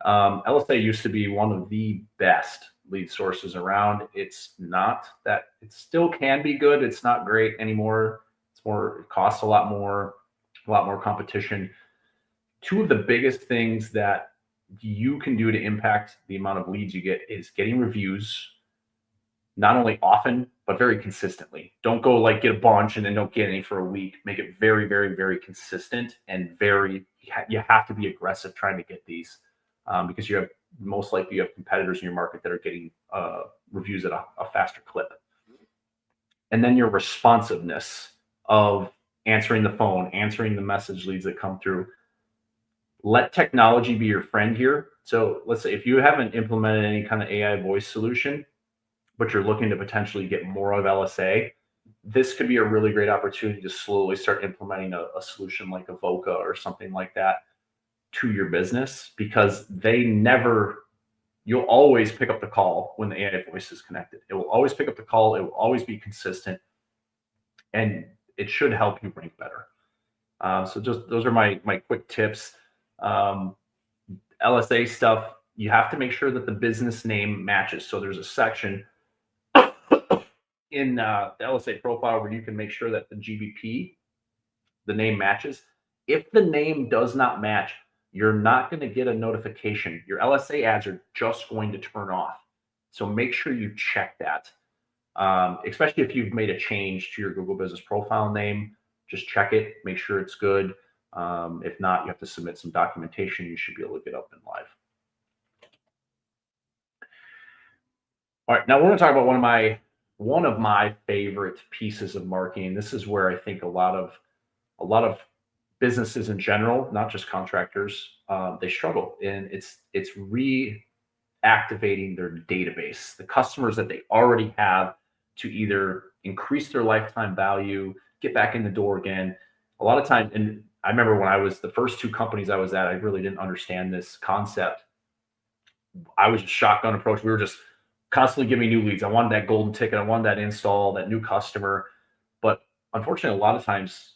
LSA used to be one of the best lead sources around. It's not that, it still can be good. It's not great anymore. It costs a lot more competition. 2 of the biggest things that you can do to impact the amount of leads you get is getting reviews, not only often, but very consistently. Don't go like get a bunch and then don't get any for a week. Make it very, very, very consistent and you have to be aggressive trying to get these because most likely you have competitors in your market that are getting reviews at a faster clip. And then your responsiveness of answering the phone, answering the message leads that come through. Let technology be your friend here. So let's say if you haven't implemented any kind of AI voice solution, but you're looking to potentially get more of LSA, this could be a really great opportunity to slowly start implementing a solution like Avoca or something like that to your business, because you'll always pick up the call when the AI voice is connected. It will always pick up the call. It will always be consistent, and it should help you rank better. So just those are my quick tips. LSA stuff, you have to make sure that the business name matches. So there's a section in the LSA profile where you can make sure that the GBP, the name matches. If the name does not match, you're not going to get a notification. Your LSA ads are just going to turn off. So make sure you check that, especially if you've made a change to your Google Business Profile name. Just check it, make sure it's good. If not, you have to submit some documentation. You should be able to get up and live. All right, now we're going to talk about one of my favorite pieces of marketing. This is where I think a lot of businesses in general, not just contractors, they struggle, and it's reactivating their database, the customers that they already have, to either increase their lifetime value, get back in the door again. A lot of time, and I remember when I was the first two companies I was at, I really didn't understand this concept. I was just shotgun approach. We were just constantly giving me new leads. I wanted that golden ticket. I wanted that install, that new customer. But unfortunately, a lot of times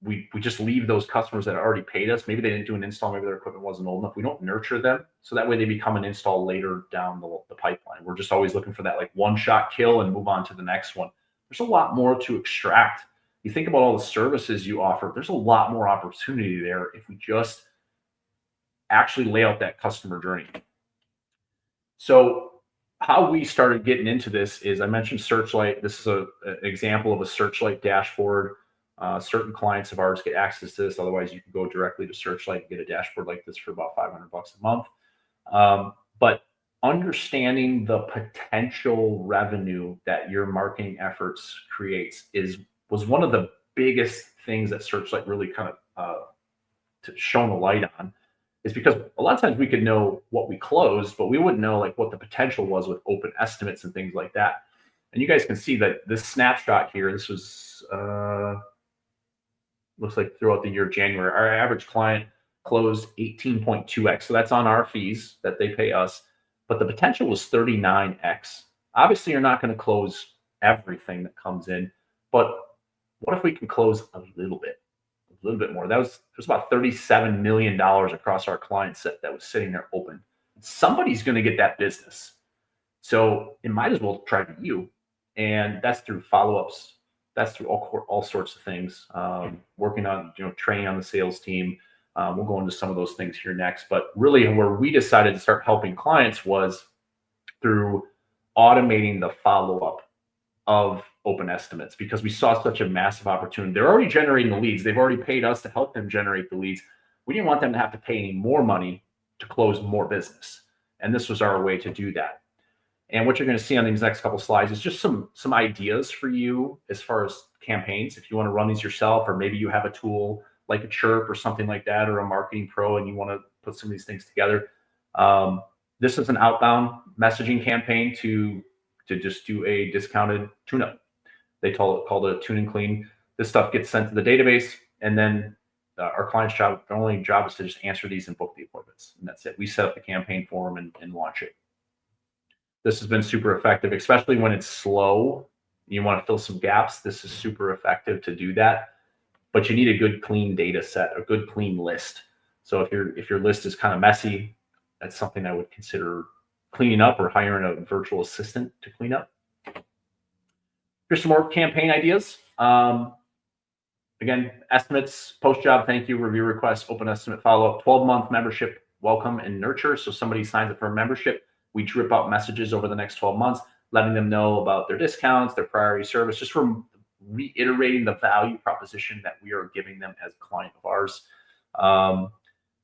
we just leave those customers that already paid us. Maybe they didn't do an install. Maybe their equipment wasn't old enough. We don't nurture them, so that way they become an install later down the pipeline. We're just always looking for that like one-shot kill and move on to the next one. There's a lot more to extract. You think about all the services you offer, there's a lot more opportunity there if we just actually lay out that customer journey. So how we started getting into this is, I mentioned Searchlight. This is an example of a Searchlight dashboard. Certain clients of ours get access to this. Otherwise, you can go directly to Searchlight and get a dashboard like this for about $500 a month. But understanding the potential revenue that your marketing efforts creates was one of the biggest things that Searchlight really kind of shone a light on. Is because a lot of times we could know what we closed, but we wouldn't know like what the potential was with open estimates and things like that. And you guys can see that this snapshot here, this was looks like throughout the year of January, our average client closed 18.2x. So that's on our fees that they pay us, but the potential was 39x. Obviously, you're not going to close everything that comes in, but what if we can close a little bit more? There's about $37 million across our client set that was sitting there open. Somebody's going to get that business. So it might as well try to you. And that's through follow-ups. That's through all sorts of things. Working on, training on the sales team. We'll go into some of those things here next. But really where we decided to start helping clients was through automating the follow-up of open estimates, because we saw such a massive opportunity. They're already generating the leads. They've already paid us to help them generate the leads. We didn't want them to have to pay any more money to close more business. And this was our way to do that. And what you're going to see on these next couple slides is just some ideas for you as far as campaigns. If you want to run these yourself, or maybe you have a tool like a Chirp or something like that, or a marketing pro, and you want to put some of these things together. This is an outbound messaging campaign to just do a discounted tune-up. They called it a tune and clean. This stuff gets sent to the database, and then our client's job, their only job is to just answer these and book the appointments. And that's it. We set up the campaign for them and launch it. This has been super effective, especially when it's slow. You want to fill some gaps. This is super effective to do that. But you need a good, clean data set, a good, clean list. So if your list is kind of messy, that's something I would consider cleaning up, or hiring a virtual assistant to clean up. Here's some more campaign ideas. Again, estimates, post-job thank you, review requests, open estimate follow-up, 12-month membership welcome and nurture. So somebody signs up for a membership, we drip out messages over the next 12 months, letting them know about their discounts, their priority service, just from reiterating the value proposition that we are giving them as a client of ours.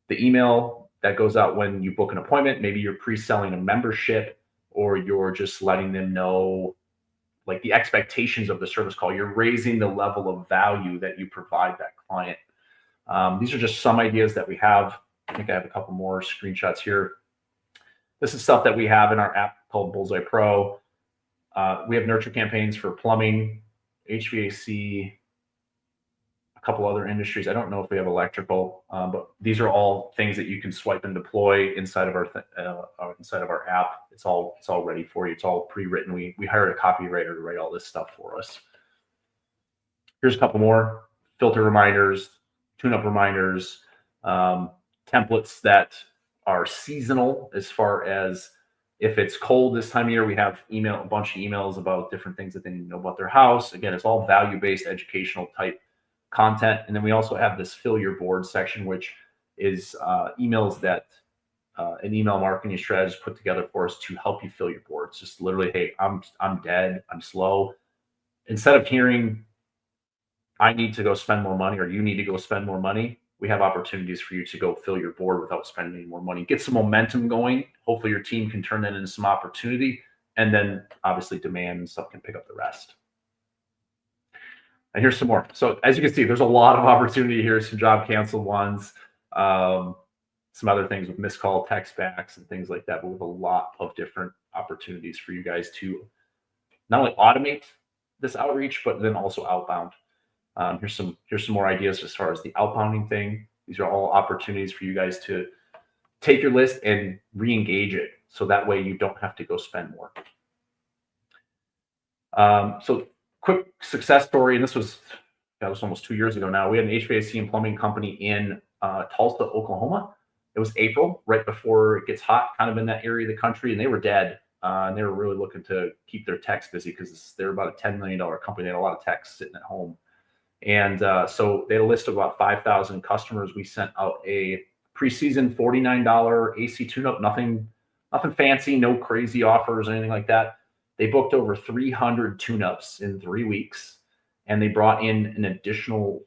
The email that goes out when you book an appointment, maybe you're pre-selling a membership, or you're just letting them know like the expectations of the service call. You're raising the level of value that you provide that client. These are just some ideas that we have. I think I have a couple more screenshots here. This is stuff that we have in our app called Bullseye Pro. We have nurture campaigns for plumbing, HVAC, a couple other industries. I don't know if we have electrical, but these are all things that you can swipe and deploy inside of our app. It's all ready for you. It's all pre-written. We hired a copywriter to write all this stuff for us. Here's a couple more: filter reminders, tune-up reminders, templates that are seasonal. As far as if it's cold this time of year, we have a bunch of emails about different things that they need to know about their house. Again, it's all value-based, educational type content. And then we also have this fill your board section, which is emails that an email marketing strategist put together for us to help you fill your board. It's just literally, hey, I'm dead, I'm slow. Instead of hearing, I need to go spend more money, or you need to go spend more money, we have opportunities for you to go fill your board without spending any more money. Get some momentum going. Hopefully your team can turn that into some opportunity, and then obviously demand and stuff can pick up the rest. And here's some more. So as you can see, there's a lot of opportunity here, some job canceled ones, some other things with missed call text backs and things like that, but with a lot of different opportunities for you guys to not only automate this outreach, but then also outbound. Here's some more ideas as far as the outbounding thing. These are all opportunities for you guys to take your list and re-engage it, so that way you don't have to go spend more. So quick success story, and that was almost 2 years ago now. We had an HVAC and plumbing company in Tulsa, Oklahoma. It was April, right before it gets hot, kind of in that area of the country, and they were dead. And they were really looking to keep their techs busy because they're about a $10 million company. They had a lot of techs sitting at home. And so they had a list of about 5,000 customers. We sent out a preseason $49 AC tune-up, nothing fancy, no crazy offers or anything like that. They booked over 300 tune-ups in 3 weeks, and they brought in an additional,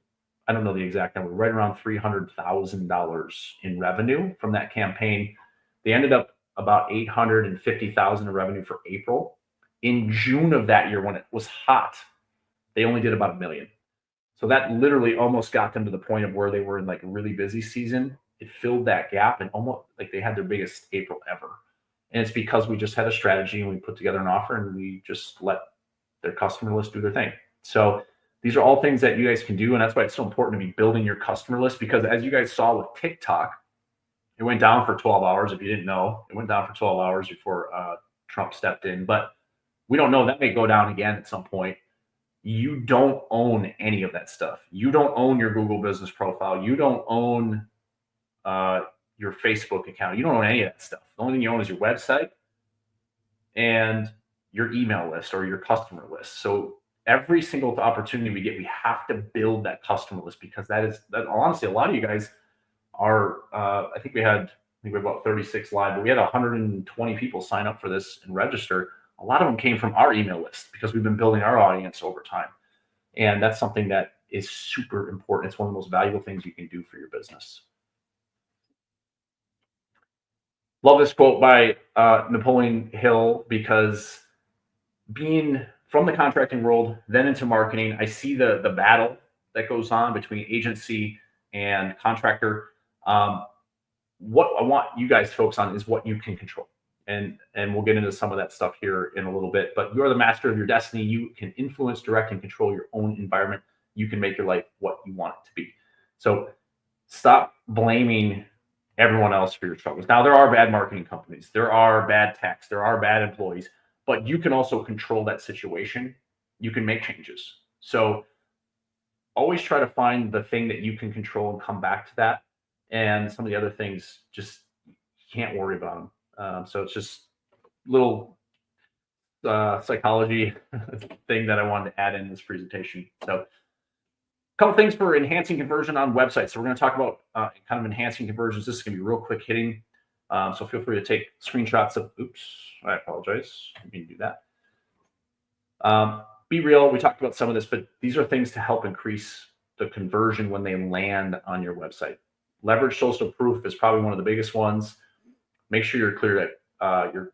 I don't know the exact number, right around $300,000 in revenue from that campaign. They ended up about $850,000 in revenue for April. In June of that year, when it was hot, they only did about $1 million. So that literally almost got them to the point of where they were in like a really busy season. It filled that gap, and almost like they had their biggest April ever. And it's because we just had a strategy and we put together an offer and we just let their customer list do their thing. So these are all things that you guys can do. And that's why it's so important to be building your customer list, because as you guys saw with TikTok, it went down for 12 hours. If you didn't know, it went down for 12 hours before Trump stepped in. But we don't know, that may go down again at some point. You don't own any of that stuff. You don't own your Google business profile. You don't own your Facebook account. You don't own any of that stuff. The only thing you own is your website and your email list or your customer list. So every single opportunity we get, we have to build that customer list, because that honestly, a lot of you guys are, I think we had about 36 live, but we had 120 people sign up for this and register. A lot of them came from our email list because we've been building our audience over time. And that's something that is super important. It's one of the most valuable things you can do for your business. Love this quote by Napoleon Hill, because being from the contracting world, then into marketing, I see the battle that goes on between agency and contractor. What I want you guys to focus on is what you can control. And we'll get into some of that stuff here in a little bit, but you're the master of your destiny. You can influence, direct, and control your own environment. You can make your life what you want it to be. So stop blaming everyone else for your struggles. Now, there are bad marketing companies. There are bad techs. There are bad employees, but you can also control that situation. You can make changes. So always try to find the thing that you can control and come back to that. And some of the other things, just can't worry about them. So it's just a little psychology thing that I wanted to add in this presentation. So a couple things for enhancing conversion on websites. So we're going to talk about kind of enhancing conversions. This is going to be real quick hitting. So feel free to take screenshots of, oops, I apologize. I didn't do that. Be real. We talked about some of this, but these are things to help increase the conversion when they land on your website. Leverage social proof is probably one of the biggest ones. Make sure you're clear that your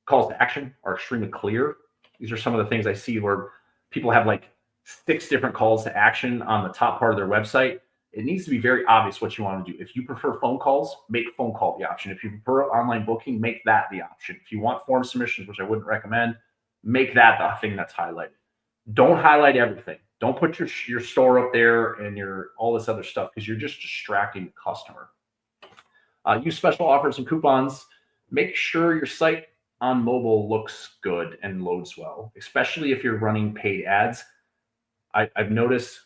calls to action are extremely clear. These are some of the things I see where people have like 6 different calls to action on the top part of their website. It needs to be very obvious what you want to do. If you prefer phone calls, make phone call the option. If you prefer online booking, make that the option. If you want form submissions, which I wouldn't recommend, make that the thing that's highlighted. Don't highlight everything. Don't put your store up there and all this other stuff, because you're just distracting the customer. Use special offers and coupons. Make sure your site on mobile looks good and loads well, especially if you're running paid ads. I've noticed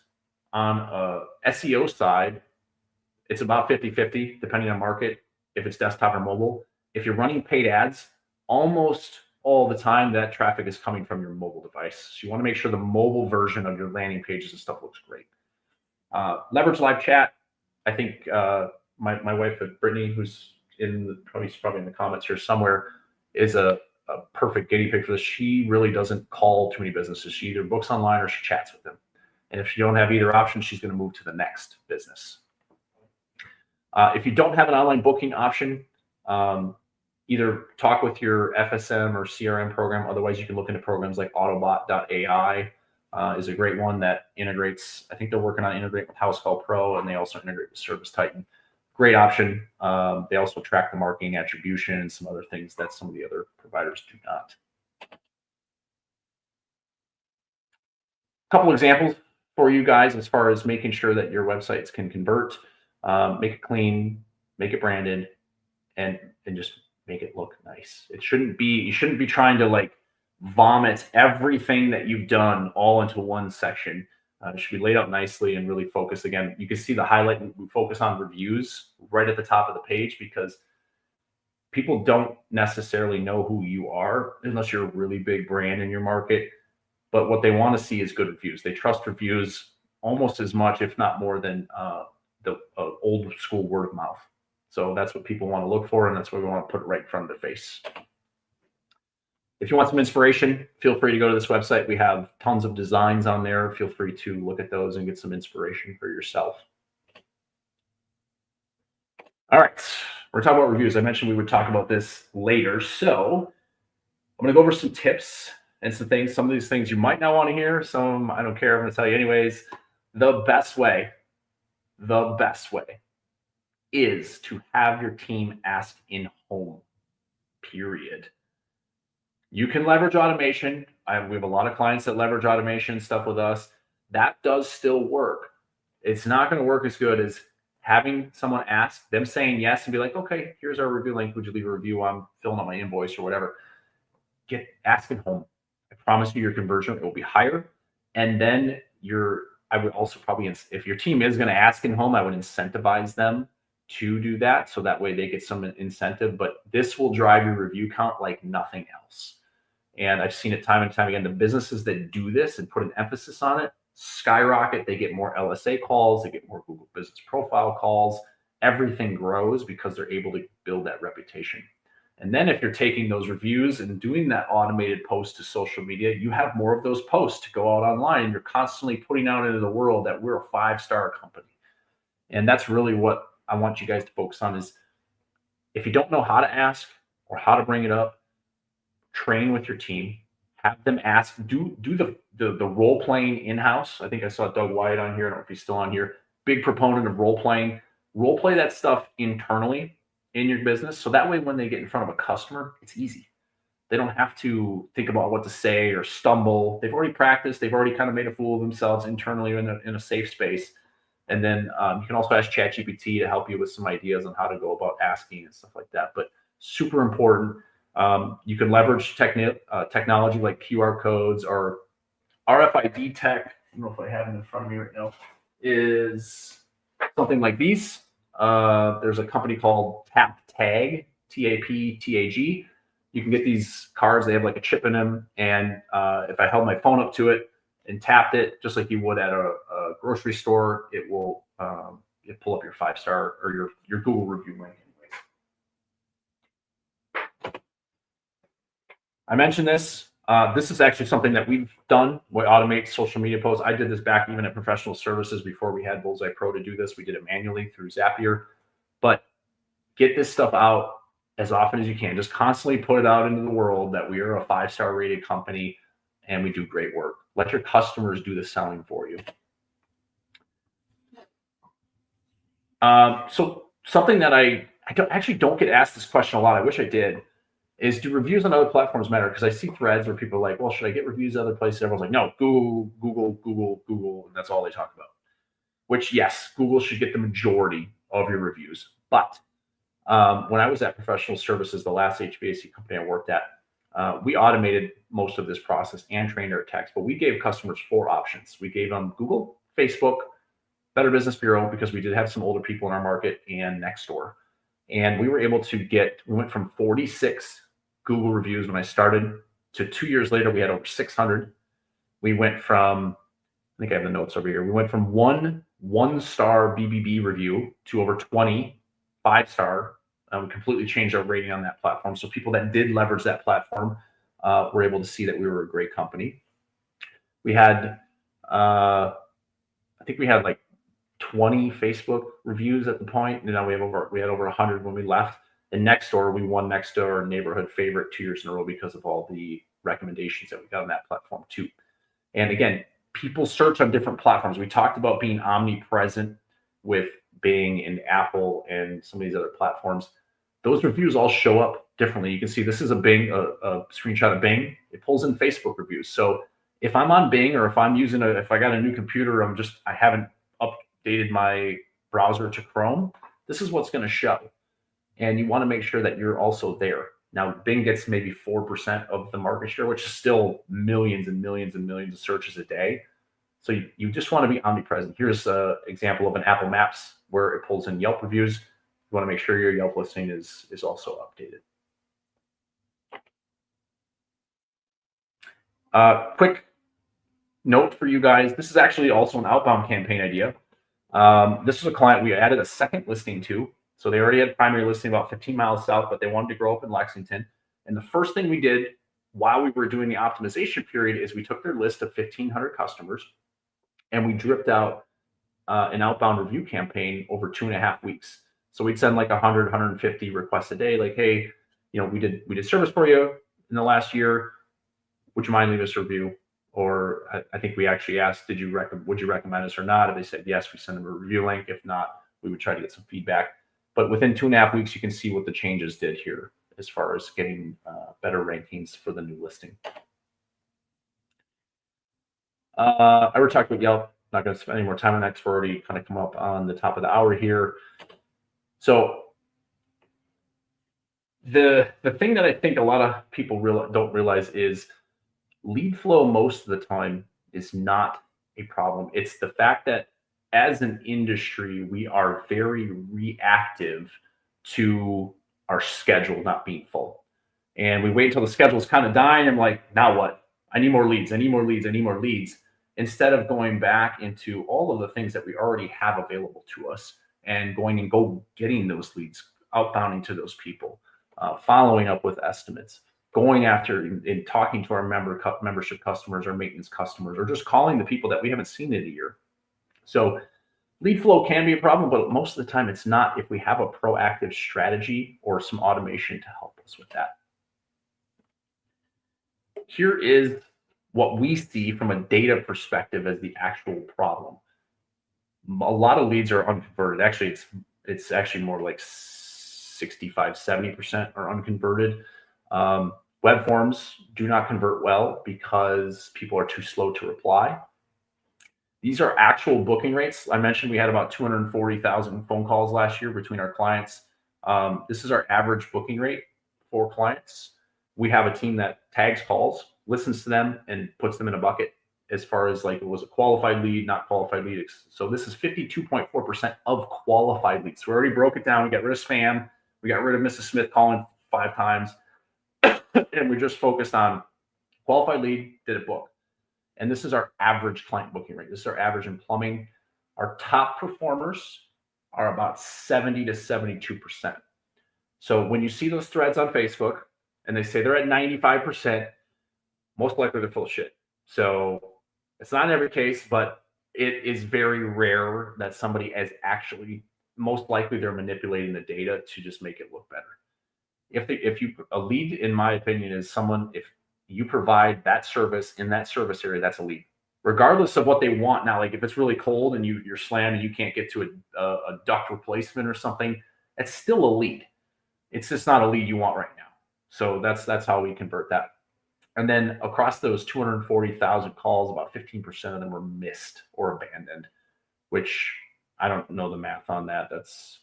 on SEO side, it's about 50-50, depending on market, if it's desktop or mobile. If you're running paid ads, almost all the time that traffic is coming from your mobile device. So you want to make sure the mobile version of your landing pages and stuff looks great. Leverage live chat. I think my wife, Brittany, who's probably in the comments here somewhere, is a perfect guinea pig for this. She really doesn't call too many businesses. She either books online or she chats with them. And if you don't have either option, she's going to move to the next business. If you don't have an online booking option, either talk with your FSM or CRM program. Otherwise, you can look into programs like Autobot.ai is a great one that integrates. I think they're working on integrating with House Call Pro, and they also integrate with Service Titan. Great option. They also track the marketing attribution and some other things that some of the other providers do not. A couple examples for you guys as far as making sure that your websites can convert. Make it clean, make it branded, and just make it look nice. You shouldn't be trying to like vomit everything that you've done all into one section. It should be laid out nicely and really focus. Again, you can see the highlight. We focus on reviews right at the top of the page because people don't necessarily know who you are unless you're a really big brand in your market. But what they want to see is good reviews. They trust reviews almost as much, if not more, than the old school word of mouth. So that's what people want to look for, and that's why we want to put it right in front of their face. If you want some inspiration, feel free to go to this website. We have tons of designs on there. Feel free to look at those and get some inspiration for yourself. All right, we're talking about reviews. I mentioned we would talk about this later. So I'm going to go over some tips and some things. Some of these things you might not want to hear. Some I don't care. I'm going to tell you anyways. The best way is to have your team ask in home, period. You can leverage automation. We have a lot of clients that leverage automation stuff with us. That does still work. It's not going to work as good as having someone ask, them saying yes and be like, okay, here's our review link. Would you leave a review? I'm filling out my invoice or whatever. Ask in home. I promise you your conversion will be higher. And then I would also probably, if your team is going to ask in home, I would incentivize them to do that. So that way they get some incentive, but this will drive your review count like nothing else. And I've seen it time and time again. The businesses that do this and put an emphasis on it skyrocket. They get more LSA calls. They get more Google Business Profile calls. Everything grows because they're able to build that reputation. And then if you're taking those reviews and doing that automated post to social media, you have more of those posts to go out online, and you're constantly putting out into the world that we're a 5-star company. And that's really what I want you guys to focus on is if you don't know how to ask or how to bring it up, train with your team, have them ask, do the role playing in-house. I think I saw Doug Wyatt on here. I don't know if he's still on here. Big proponent of role playing. Role play that stuff internally in your business. So that way, when they get in front of a customer, it's easy. They don't have to think about what to say or stumble. They've already practiced. They've already kind of made a fool of themselves internally in a safe space. And then you can also ask ChatGPT to help you with some ideas on how to go about asking and stuff like that. But super important. You can leverage technology like QR codes or RFID tech. I don't know if I have it in front of me right now. Is something like these. There's a company called TapTag, TAPTAG. You can get these cards. They have like a chip in them. And if I held my phone up to it and tapped it, just like you would at a grocery store, it will pull up your 5-star or your Google review link. I mentioned this. This is actually something that we've done. We automate social media posts. I did this back even at Professional Services before we had Bullseye Pro to do this. We did it manually through Zapier. But get this stuff out as often as you can. Just constantly put it out into the world that we are a 5-star rated company and we do great work. Let your customers do the selling for you. So something that I don't get asked this question a lot. I wish I did. Is do reviews on other platforms matter? Because I see threads where people are like, well, should I get reviews other places? Everyone's like, no, Google, and that's all they talk about. Which, yes, Google should get the majority of your reviews. But when I was at Professional Services, the last HVAC company I worked at, we automated most of this process and trained our techs. But we gave customers 4 options. We gave them Google, Facebook, Better Business Bureau, because we did have some older people in our market, and Nextdoor. And we were able to we went from 46 Google reviews when I started to 2 years later, we had over 600. We went from, I think I have the notes over here. We went from one-star BBB review to over 20 5-star. We completely changed our rating on that platform. So people that did leverage that platform were able to see that we were a great company. We had, I think we had like 20 Facebook reviews at the point. We had over 100 when we left. And Nextdoor, we won Nextdoor neighborhood favorite 2 years in a row because of all the recommendations that we got on that platform too. And again, people search on different platforms. We talked about being omnipresent with Bing and Apple and some of these other platforms. Those reviews all show up differently. You can see this is a screenshot of Bing. It pulls in Facebook reviews. So if I'm on Bing, or if I got a new computer, I haven't updated my browser to Chrome, this is what's going to show. And you want to make sure that you're also there. Now, Bing gets maybe 4% of the market share, which is still millions and millions and millions of searches a day. So you just want to be omnipresent. Here's an example of an Apple Maps where it pulls in Yelp reviews. You want to make sure your Yelp listing is also updated. Quick note for you guys. This is actually also an outbound campaign idea. This is a client we added a second listing to. So they already had primary listing about 15 miles south, but they wanted to grow up in Lexington. And the first thing we did while we were doing the optimization period is we took their list of 1,500 customers and we dripped out an outbound review campaign over 2.5 weeks. So we'd send like 100, 150 requests a day. Like, hey, we did service for you in the last year. Would you mind leaving us a review? Or I think we actually asked, would you recommend us or not? If they said yes, we send them a review link. If not, we would try to get some feedback. But within 2.5 weeks, you can see what the changes did here as far as getting better rankings for the new listing. I already talked about Yelp. Not going to spend any more time on that because we're already kind of come up on the top of the hour here. So the thing that I think a lot of people don't realize is lead flow most of the time is not a problem. It's the fact that as an industry, we are very reactive to our schedule not being full. And we wait until the schedule's kind of dying. I'm like, now what? I need more leads. I need more leads. I need more leads. Instead of going back into all of the things that we already have available to us and getting those leads, outbounding to those people, following up with estimates, going after and talking to our membership customers or maintenance customers, or just calling the people that we haven't seen in a year. So lead flow can be a problem, but most of the time it's not if we have a proactive strategy or some automation to help us with that. Here is what we see from a data perspective as the actual problem. A lot of leads are unconverted. Actually, it's actually more like 65, 70% are unconverted. Web forms do not convert well because people are too slow to reply. These are actual booking rates. I mentioned we had about 240,000 phone calls last year between our clients. This is our average booking rate for clients. We have a team that tags calls, listens to them, and puts them in a bucket as far as like it was a qualified lead, not qualified lead. So this is 52.4% of qualified leads. So we already broke it down. We got rid of spam. We got rid of Mrs. Smith calling 5 times. And we just focused on qualified lead, did a book. And this is our average client booking rate. This is our average in plumbing. Our top performers are about 70 to 72%. So when you see those threads on Facebook and they say they're at 95%, most likely they're full of shit. So it's not in every case, but it is very rare that somebody is actually, most likely they're manipulating the data to just make it look better. A lead, in my opinion, is someone, if you provide that service in that service area, that's a lead, regardless of what they want. Now, like if it's really cold and you're slammed and you can't get to a duct replacement or something, it's still a lead. It's just not a lead you want right now. So that's how we convert that. And then across those 240,000 calls, about 15% of them were missed or abandoned, which I don't know the math on that. That's,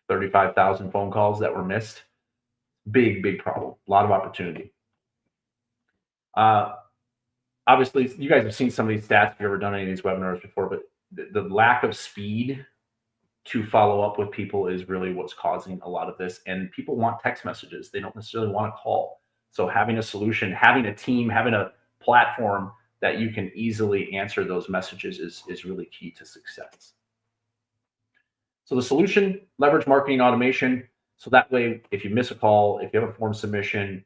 35,000 phone calls that were missed. Big problem. A lot of opportunity. Obviously, you guys have seen some of these stats if you've ever done any of these webinars before, but the lack of speed to follow up with people is really what's causing a lot of this. And people want text messages. They don't necessarily want to call. So having a solution, having a team, having a platform that you can easily answer those messages is really key to success. So the solution, leverage marketing automation. So that way, if you miss a call, if you have a form submission,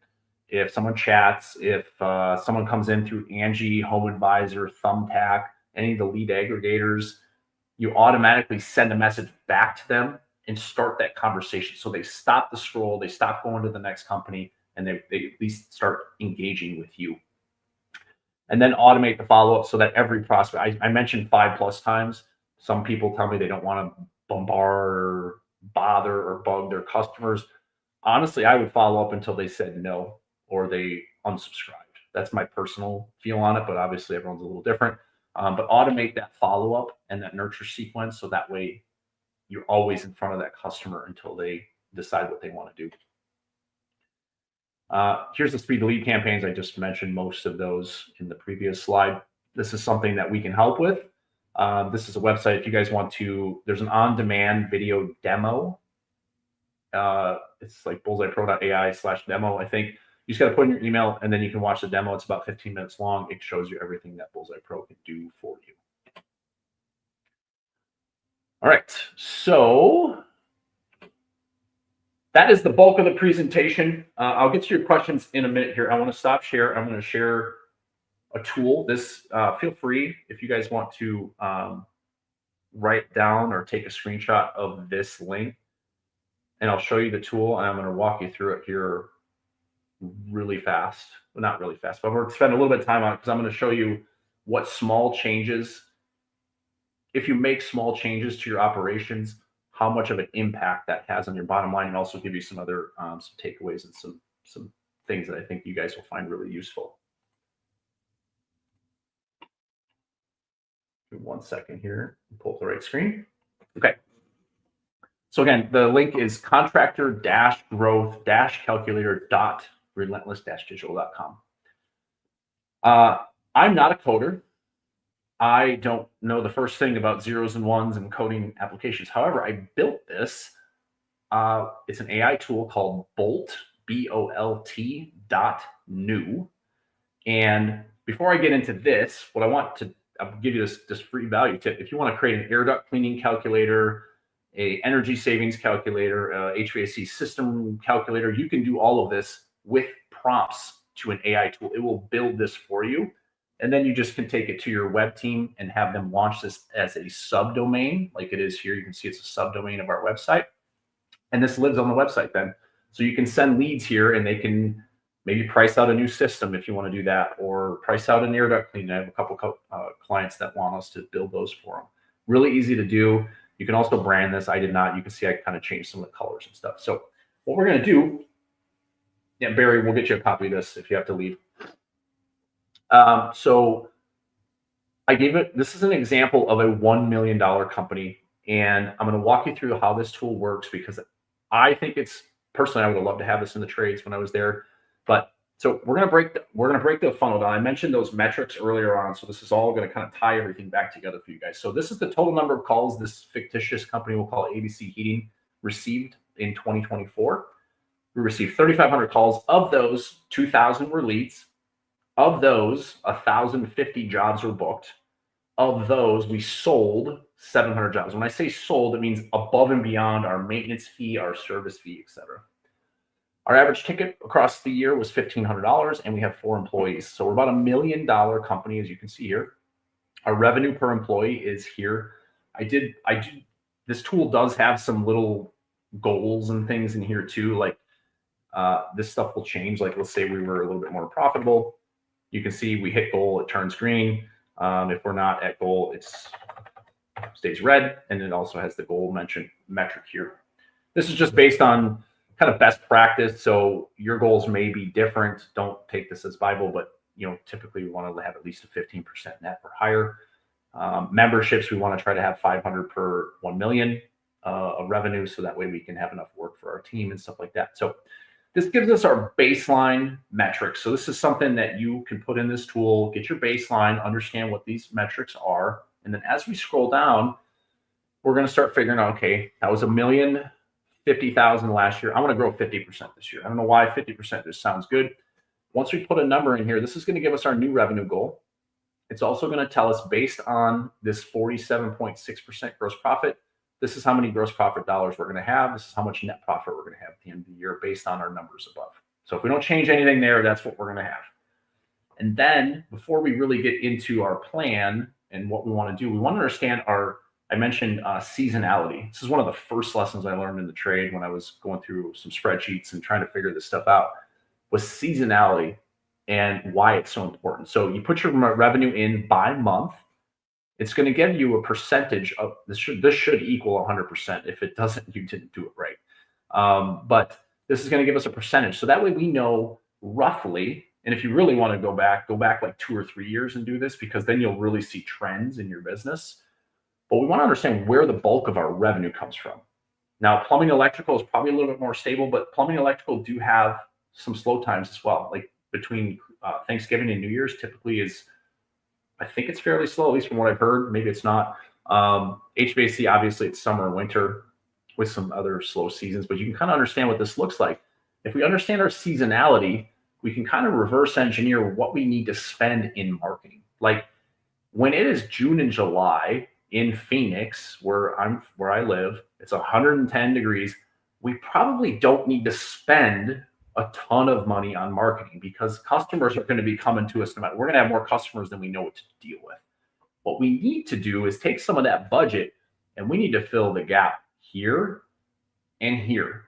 if someone chats, if someone comes in through Angie, Home Advisor, Thumbtack, any of the lead aggregators, you automatically send a message back to them and start that conversation. So they stop the scroll, they stop going to the next company, and they at least start engaging with you. And then automate the follow-up so that every prospect, I mentioned 5+ times. Some people tell me they don't want to bombard or bother or bug their customers. Honestly, I would follow up until they said no or they unsubscribed. That's my personal feel on it, but obviously everyone's a little different. But automate that follow-up and that nurture sequence so that way you're always in front of that customer until they decide what they want to do. Here's the speed to lead campaigns. I just mentioned most of those in the previous slide. This is something that we can help with. This is a website. If you guys want to, there's an on-demand video demo. It's like bullseyepro.ai/demo, I think. You just got to put in your email and then you can watch the demo. It's about 15 minutes long. It shows you everything that Bullseye Pro can do for you. All right, so that is the bulk of the presentation. I'll get to your questions in a minute here. I want to stop share. I'm going to share a tool. This feel free if you guys want to write down or take a screenshot of this link, and I'll show you the tool. And I'm going to walk you through it here really fast. Well, not really fast, but we're going to spend a little bit of time on it because I'm going to show you what small changes, if you make small changes to your operations, how much of an impact that has on your bottom line, and also give you some other some takeaways and some things that I think you guys will find really useful. Give me 1 second here. Pull up the right screen. Okay. So again, the link is contractor-growth-calculator.relentless-digital.com. I'm not a coder. I don't know the first thing about zeros and ones and coding applications. However, I built this. It's an AI tool called Bolt, B-O-L-T .new. And before I get into this, what I want to, I'll give you this free value tip. If you want to create an air duct cleaning calculator, a energy savings calculator, HVAC system calculator, you can do all of this with prompts to an AI tool. It will build this for you. And then you just can take it to your web team and have them launch this as a subdomain, like it is here. You can see it's a subdomain of our website. And this lives on the website then. So you can send leads here and they can maybe price out a new system if you want to do that, or price out an air duct cleaning. I have a couple clients that want us to build those for them. Really easy to do. You can also brand this. I did not. You can see I kind of changed some of the colors and stuff. So what we're going to do, yeah, Barry, we'll get you a copy of this if you have to leave. So I gave it, this is an example of a $1 million company. And I'm going to walk you through how this tool works because I think it's, personally, I would have loved to have this in the trades when I was there. But so we're going to break the funnel down. I mentioned those metrics earlier on. So this is all going to kind of tie everything back together for you guys. So this is the total number of calls this fictitious company, we'll call it ABC Heating, received in 2024. We received 3,500 calls. Of those, 2,000 were leads. Of those, 1,050 jobs were booked. Of those, we sold 700 jobs. When I say sold, it means above and beyond our maintenance fee, our service fee, etc. Our average ticket across the year was $1,500, and we have 4 employees. So we're about $1 million company, as you can see here. Our revenue per employee is here. This tool does have some little goals and things in here too. Like this stuff will change. Like let's say we were a little bit more profitable. You can see we hit goal, it turns green. If we're not at goal, it stays red, and it also has the goal metric here. This is just based on kind of best practice. So your goals may be different. Don't take this as Bible, but typically we want to have at least a 15% net or higher. Memberships, we want to try to have 500 per 1 million of revenue, so that way we can have enough work for our team and stuff like that. So this gives us our baseline metrics. So this is something that you can put in this tool, get your baseline, understand what these metrics are. And then as we scroll down, we're going to start figuring out, okay, that was 1,050,000 last year. I want to grow 50% this year. I don't know why 50% just sounds good. Once we put a number in here, this is going to give us our new revenue goal. It's also going to tell us, based on this 47.6% gross profit, this is how many gross profit dollars we're going to have. This is how much net profit we're going to have at the end of the year based on our numbers above. So if we don't change anything there, that's what we're going to have. And then before we really get into our plan, and what we want to do. We want to understand I mentioned seasonality. This is one of the first lessons I learned in the trade when I was going through some spreadsheets and trying to figure this stuff out, was seasonality and why it's so important. So you put your revenue in by month. It's going to give you a percentage of this. Should equal 100%. If it doesn't, you didn't do it right. But this is going to give us a percentage. So that way we know roughly. And if you really want to go back like 2 or 3 years and do this, because then you'll really see trends in your business. But we want to understand where the bulk of our revenue comes from. Now, plumbing electrical is probably a little bit more stable, but plumbing electrical do have some slow times as well. Like between Thanksgiving and New Year's typically is, I think it's fairly slow, at least from what I've heard. Maybe it's not. HVAC, obviously it's summer and winter with some other slow seasons, but you can kind of understand what this looks like. If we understand our seasonality, we can kind of reverse engineer what we need to spend in marketing. Like when it is June and July in Phoenix, where I live, it's 110 degrees. We probably don't need to spend a ton of money on marketing because customers are going to be coming to us. We're going to have more customers than we know what to deal with. What we need to do is take some of that budget and we need to fill the gap here and here.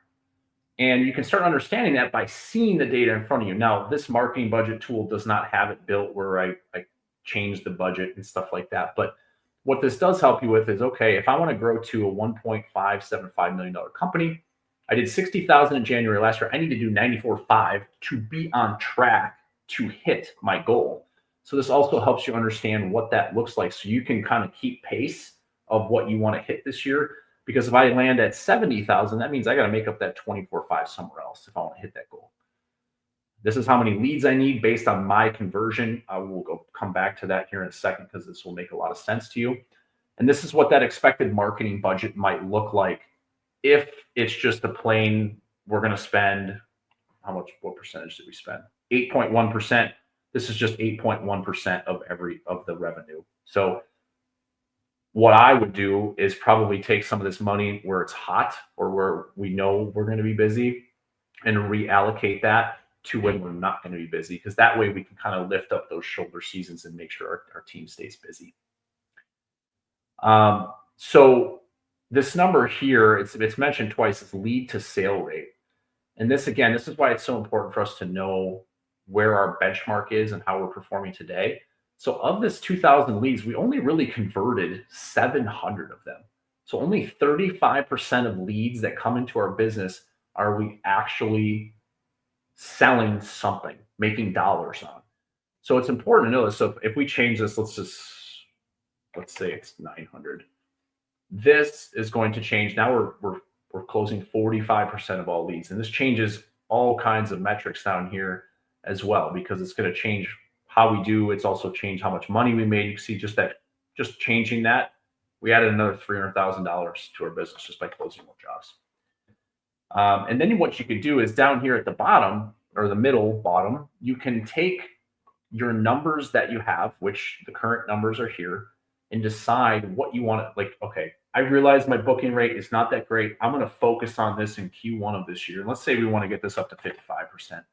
And you can start understanding that by seeing the data in front of you. Now, this marketing budget tool does not have it built where I change the budget and stuff like that. But what this does help you with is, okay, if I want to grow to a $1.575 million company, I did 60,000 in January last year. I need to do 94.5 to be on track to hit my goal. So this also helps you understand what that looks like. So you can kind of keep pace of what you want to hit this year. Because if I land at 70,000, that means I got to make up that 24.5 somewhere else if I want to hit that goal. This is how many leads I need based on my conversion. I will come back to that here in a second because this will make a lot of sense to you. And this is what that expected marketing budget might look like if it's just a plain, we're going to spend, what percentage did we spend? 8.1%. This is just 8.1% of the revenue. So what I would do is probably take some of this money where it's hot or where we know we're going to be busy and reallocate that to when we're not going to be busy, because that way we can kind of lift up those shoulder seasons and make sure our team stays busy. So this number here, it's mentioned twice, is lead to sale rate. And this is why it's so important for us to know where our benchmark is and how we're performing today. So of this 2,000 leads, we only really converted 700 of them. So only 35% of leads that come into our business are we actually selling something, making dollars on. So it's important to know this. So if we change this, let's say it's 900. This is going to change. Now we're closing 45% of all leads. And this changes all kinds of metrics down here as well, because it's going to change how we do. It's also changed how much money we made. You can see just changing that, we added another $300,000 to our business just by closing more jobs. And then what you could do is down here at the bottom, or the middle bottom, you can take your numbers that you have, which the current numbers are here, and decide what you want to, like, okay, I realize my booking rate is not that great. I'm going to focus on this in Q1 of this year. And let's say we want to get this up to 55%.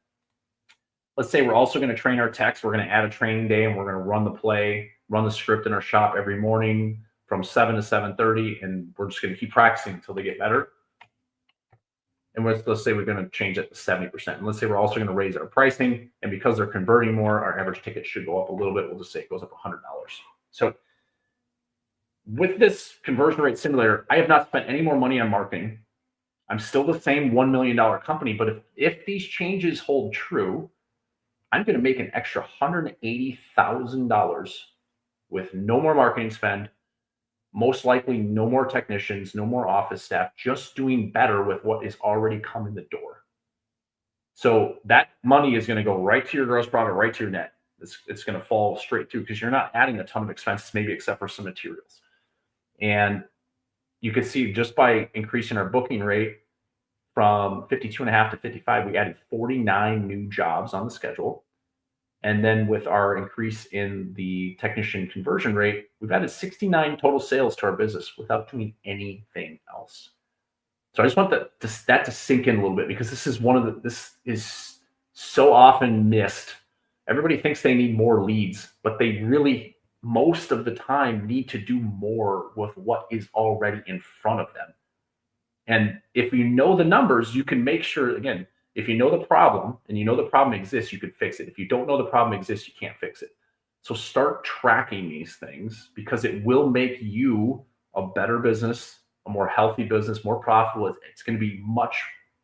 Let's say we're also going to train our techs. We're going to add a training day and we're going to run the script in our shop every morning from 7 to 7:30. And we're just going to keep practicing until they get better. And let's say we're going to change it to 70%. And let's say we're also going to raise our pricing. And because they're converting more, our average ticket should go up a little bit. We'll just say it goes up $100. So with this conversion rate simulator, I have not spent any more money on marketing. I'm still the same $1 million company. But if these changes hold true, I'm going to make an extra $180,000 with no more marketing spend, most likely no more technicians, no more office staff, just doing better with what is already come in the door. So that money is going to go right to your gross profit, right to your net. It's going to fall straight through because you're not adding a ton of expenses, maybe except for some materials. And you can see just by increasing our booking rate from 52.5 to 55, we added 49 new jobs on the schedule. And then with our increase in the technician conversion rate, we've added 69 total sales to our business without doing anything else. So I just want that to sink in a little bit, because this is so often missed. Everybody thinks they need more leads, but they really most of the time need to do more with what is already in front of them. And if you know the numbers, you can make sure, again, if you know the problem and you know the problem exists, you can fix it. If you don't know the problem exists, you can't fix it. So start tracking these things because it will make you a better business, a more healthy business, more profitable. It's going to be much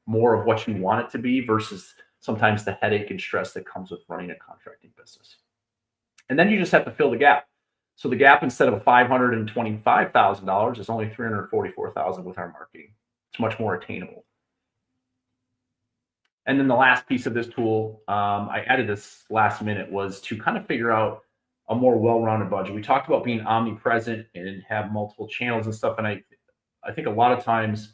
more of what you want it to be versus sometimes the headache and stress that comes with running a contracting business. And then you just have to fill the gap. So the gap, instead of $525,000, is only $344,000 with our marketing. It's much more attainable. And then the last piece of this tool, I added this last minute, was to kind of figure out a more well-rounded budget. We talked about being omnipresent and have multiple channels and stuff. And I think a lot of times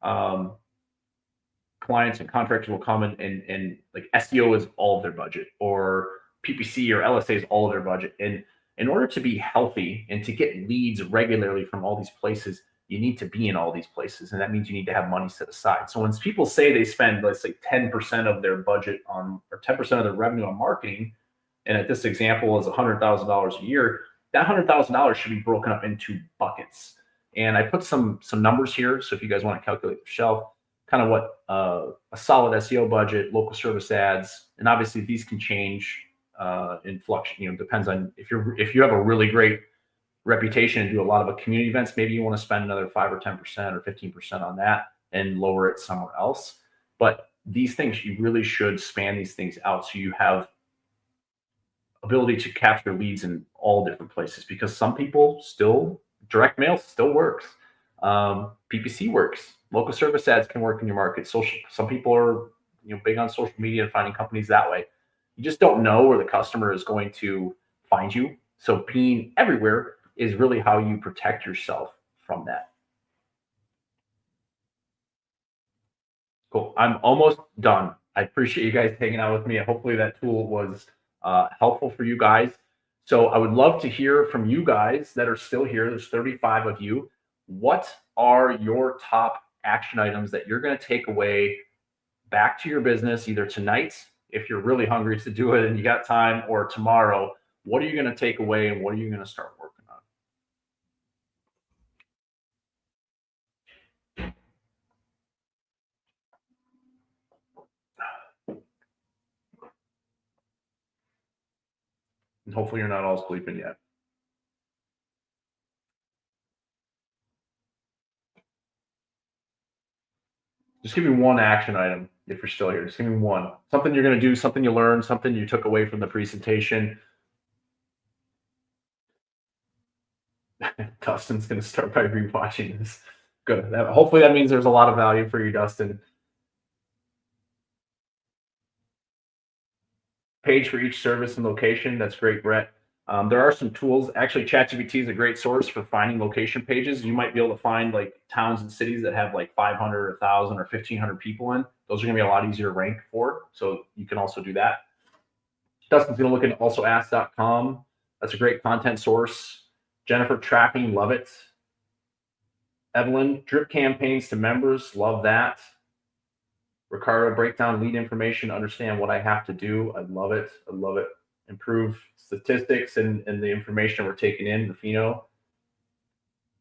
clients and contractors will come and like SEO is all of their budget, or PPC or LSA is all of their budget. And in order to be healthy and to get leads regularly from all these places, you need to be in all these places. And that means you need to have money set aside. So when people say they spend, let's say, 10% of their budget on, or 10% of their revenue on marketing, and at this example is $100,000 a year, that $100,000 should be broken up into buckets. And I put some numbers here. So if you guys want to calculate yourself, kind of what a solid SEO budget, local service ads, and obviously these can change in flux. Depends on if you have a really great reputation and do a lot of community events, maybe you want to spend another 5 or 10% or 15% on that and lower it somewhere else. But these things, you really should span these things out so you have ability to capture leads in all different places, because some people still, direct mail still works. PPC works. Local service ads can work in your market. Some people are big on social media and finding companies that way. You just don't know where the customer is going to find you. So being everywhere is really how you protect yourself from that. Cool. I'm almost done. I appreciate you guys hanging out with me. Hopefully that tool was helpful for you guys. So I would love to hear from you guys that are still here. There's 35 of you. What are your top action items that you're going to take away back to your business, either tonight, if you're really hungry to do it and you got time, or tomorrow? What are you going to take away and what are you going to start working on? And hopefully you're not all sleeping yet. Just give me one action item if you're still here. Just give me one. Something you're going to do, something you learned, something you took away from the presentation. Dustin's going to start by rewatching this. Good. Hopefully that means there's a lot of value for you, Dustin. Page for each service and location. That's great, Brett. There are some tools. Actually, ChatGPT is a great source for finding location pages. You might be able to find like towns and cities that have like 500, 1,000, or 1,500 people in. Those are going to be a lot easier to rank for. So you can also do that. Dustin's going to look at alsoask.com. That's a great content source. Jennifer, tracking, love it. Evelyn, drip campaigns to members, love that. Ricardo, break down lead information, understand what I have to do. I love it. I love it. Improve statistics and the information we're taking in, Rufino.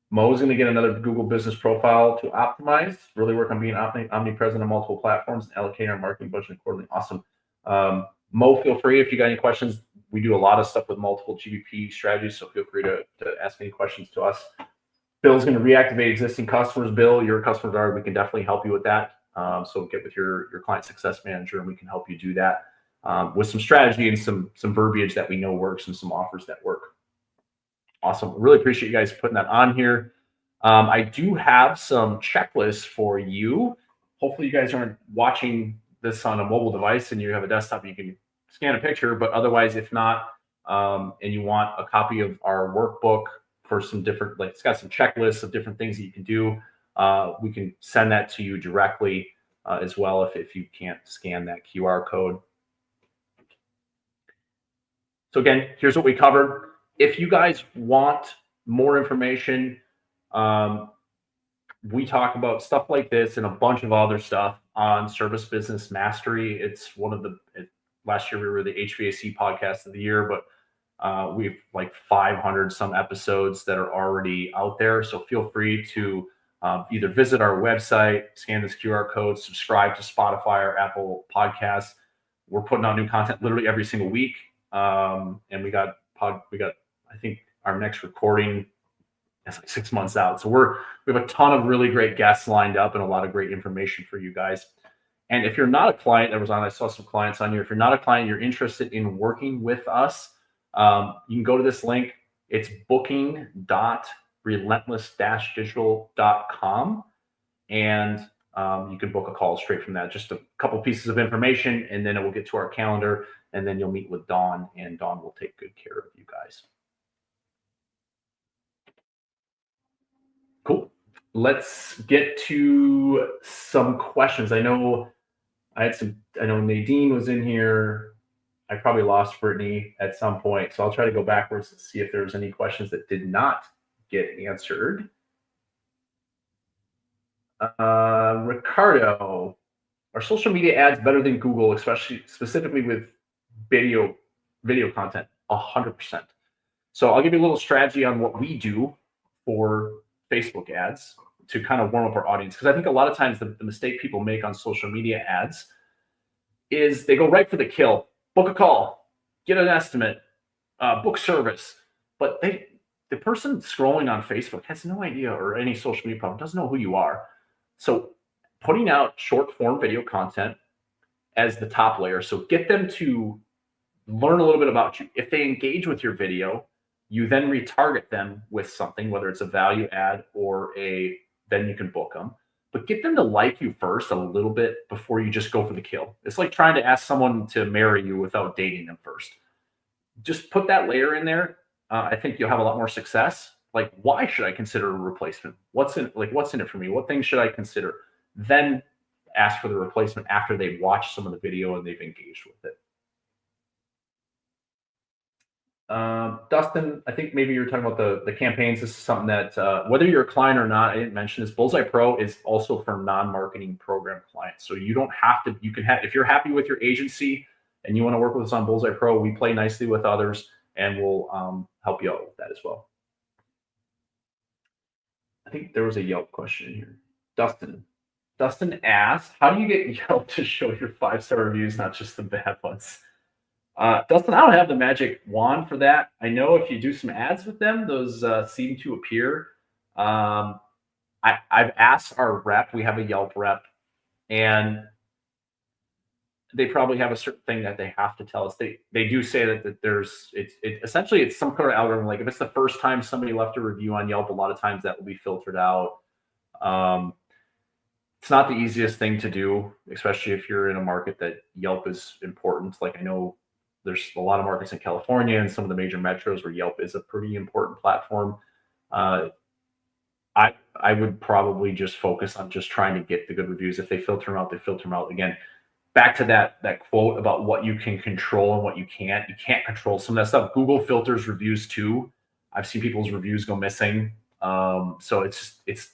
Mo's going to get another Google business profile to optimize, really work on being omnipresent on multiple platforms and allocating our marketing budget accordingly. Awesome. Mo, feel free if you got any questions. We do a lot of stuff with multiple GBP strategies, so feel free to ask any questions to us. Bill's going to reactivate existing customers. Bill, your customers we can definitely help you with that. So get with your client success manager and we can help you do that with some strategy and some verbiage that we know works and some offers that work. Awesome. Really appreciate you guys putting that on here. I do have some checklists for you. Hopefully you guys aren't watching this on a mobile device and you have a desktop, you can scan a picture, but otherwise, if not, and you want a copy of our workbook for some different, like it's got some checklists of different things that you can do. We can send that to you directly as well if you can't scan that QR code. So again, here's what we covered. If you guys want more information, we talk about stuff like this and a bunch of other stuff on Service Business Mastery. It's one of the, last year we were the HVAC podcast of the year, but We have like 500 some episodes that are already out there. So feel free to either visit our website, scan this QR code, subscribe to Spotify or Apple Podcasts. We're putting out new content literally every single week. And we got, I think our next recording is like 6 months out. So we have a ton of really great guests lined up and a lot of great information for you guys. And if you're not a client, I saw some clients on here. If you're not a client, you're interested in working with us, you can go to this link. It's booking.relentless-digital.com. And you can book a call straight from that. Just a couple pieces of information, and then it will get to our calendar, and then you'll meet with Dawn, and Dawn will take good care of you guys. Cool. Let's get to some questions. I know Nadine was in here. I probably lost Brittany at some point, so I'll try to go backwards and see if there's any questions that did not get answered. Ricardo, are social media ads better than Google, specifically with video content? 100%. So I'll give you a little strategy on what we do for Facebook ads to kind of warm up our audience, because I think a lot of times the mistake people make on social media ads is they go right for the kill. Book a call, get an estimate, book service. But the person scrolling on Facebook has no idea, or any social media problem, doesn't know who you are. So putting out short form video content as the top layer. So get them to learn a little bit about you. If they engage with your video, you then retarget them with something, whether it's a value add or then you can book them. But get them to like you first a little bit before you just go for the kill. It's like trying to ask someone to marry you without dating them first. Just put that layer in there. I think you'll have a lot more success. Like, why should I consider a replacement? What's in it for me? What things should I consider? Then ask for the replacement after they've watched some of the video and they've engaged with it. Dustin, I think maybe you're talking about the campaigns. This is something that whether you're a client or not, I didn't mention this. Bullseye Pro is also for non-marketing program clients. So you don't have to, if you're happy with your agency and you want to work with us on Bullseye Pro, we play nicely with others and we'll help you out with that as well. I think there was a Yelp question in here. Dustin asked, how do you get Yelp to show your 5-star reviews, not just the bad ones? Dustin, I don't have the magic wand for that. I know if you do some ads with them, those seem to appear. I've asked our rep. We have a Yelp rep, and they probably have a certain thing that they have to tell us. They do say that essentially it's some kind of algorithm. Like if it's the first time somebody left a review on Yelp, a lot of times that will be filtered out. It's not the easiest thing to do, especially if you're in a market that Yelp is important. Like I know there's a lot of markets in California and some of the major metros where Yelp is a pretty important platform. I would probably just focus on just trying to get the good reviews. If they filter them out, they filter them out. Again, back to that quote about what you can control and what you can't. You can't control some of that stuff. Google filters reviews too. I've seen people's reviews go missing. So it's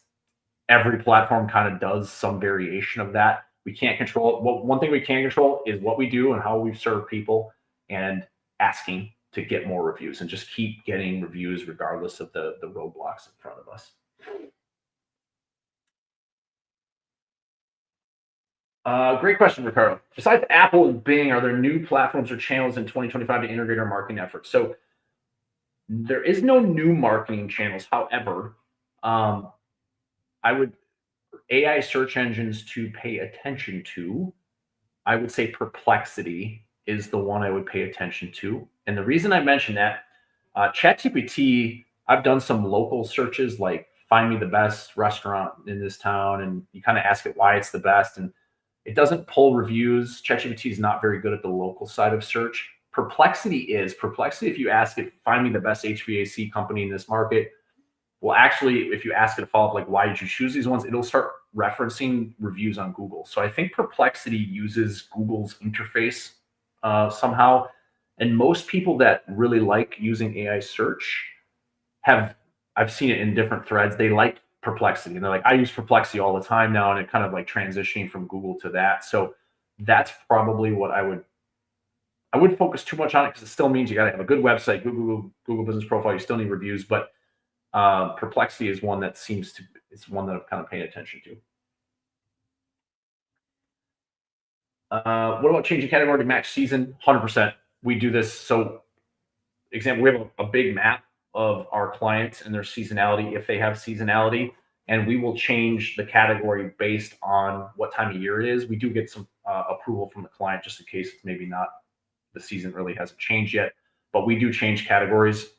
every platform kind of does some variation of that. We can't control it. One thing we can control is what we do and how we serve people, and asking to get more reviews and just keep getting reviews regardless of the roadblocks in front of us. Great question, Ricardo. Besides Apple and Bing, are there new platforms or channels in 2025 to integrate our marketing efforts? So there is no new marketing channels. However, AI search engines to pay attention to, I would say Perplexity is the one I would pay attention to. And the reason I mention that, ChatGPT, I've done some local searches like find me the best restaurant in this town, and you kind of ask it why it's the best, and it doesn't pull reviews. ChatGPT is not very good at the local side of search. Perplexity is. Perplexity, if you ask it, find me the best HVAC company in this market, well, actually, if you ask it to follow up, like, why did you choose these ones? It'll start referencing reviews on Google. So I think Perplexity uses Google's interface somehow. And most people that really like using AI search I've seen it in different threads. They like Perplexity, and they're like, I use Perplexity all the time now, and it kind of like transitioning from Google to that. So that's probably what I would I wouldn't focus too much on it because it still means you got to have a good website, Google business profile. You still need reviews, but Perplexity is one that it's one that I'm kind of paying attention to. What about changing category to match season? 100%. We do this. So, example, we have a big map of our clients and their seasonality, if they have seasonality, and we will change the category based on what time of year it is. We do get some approval from the client just in case it's maybe not, the season really hasn't changed yet, but we do change categories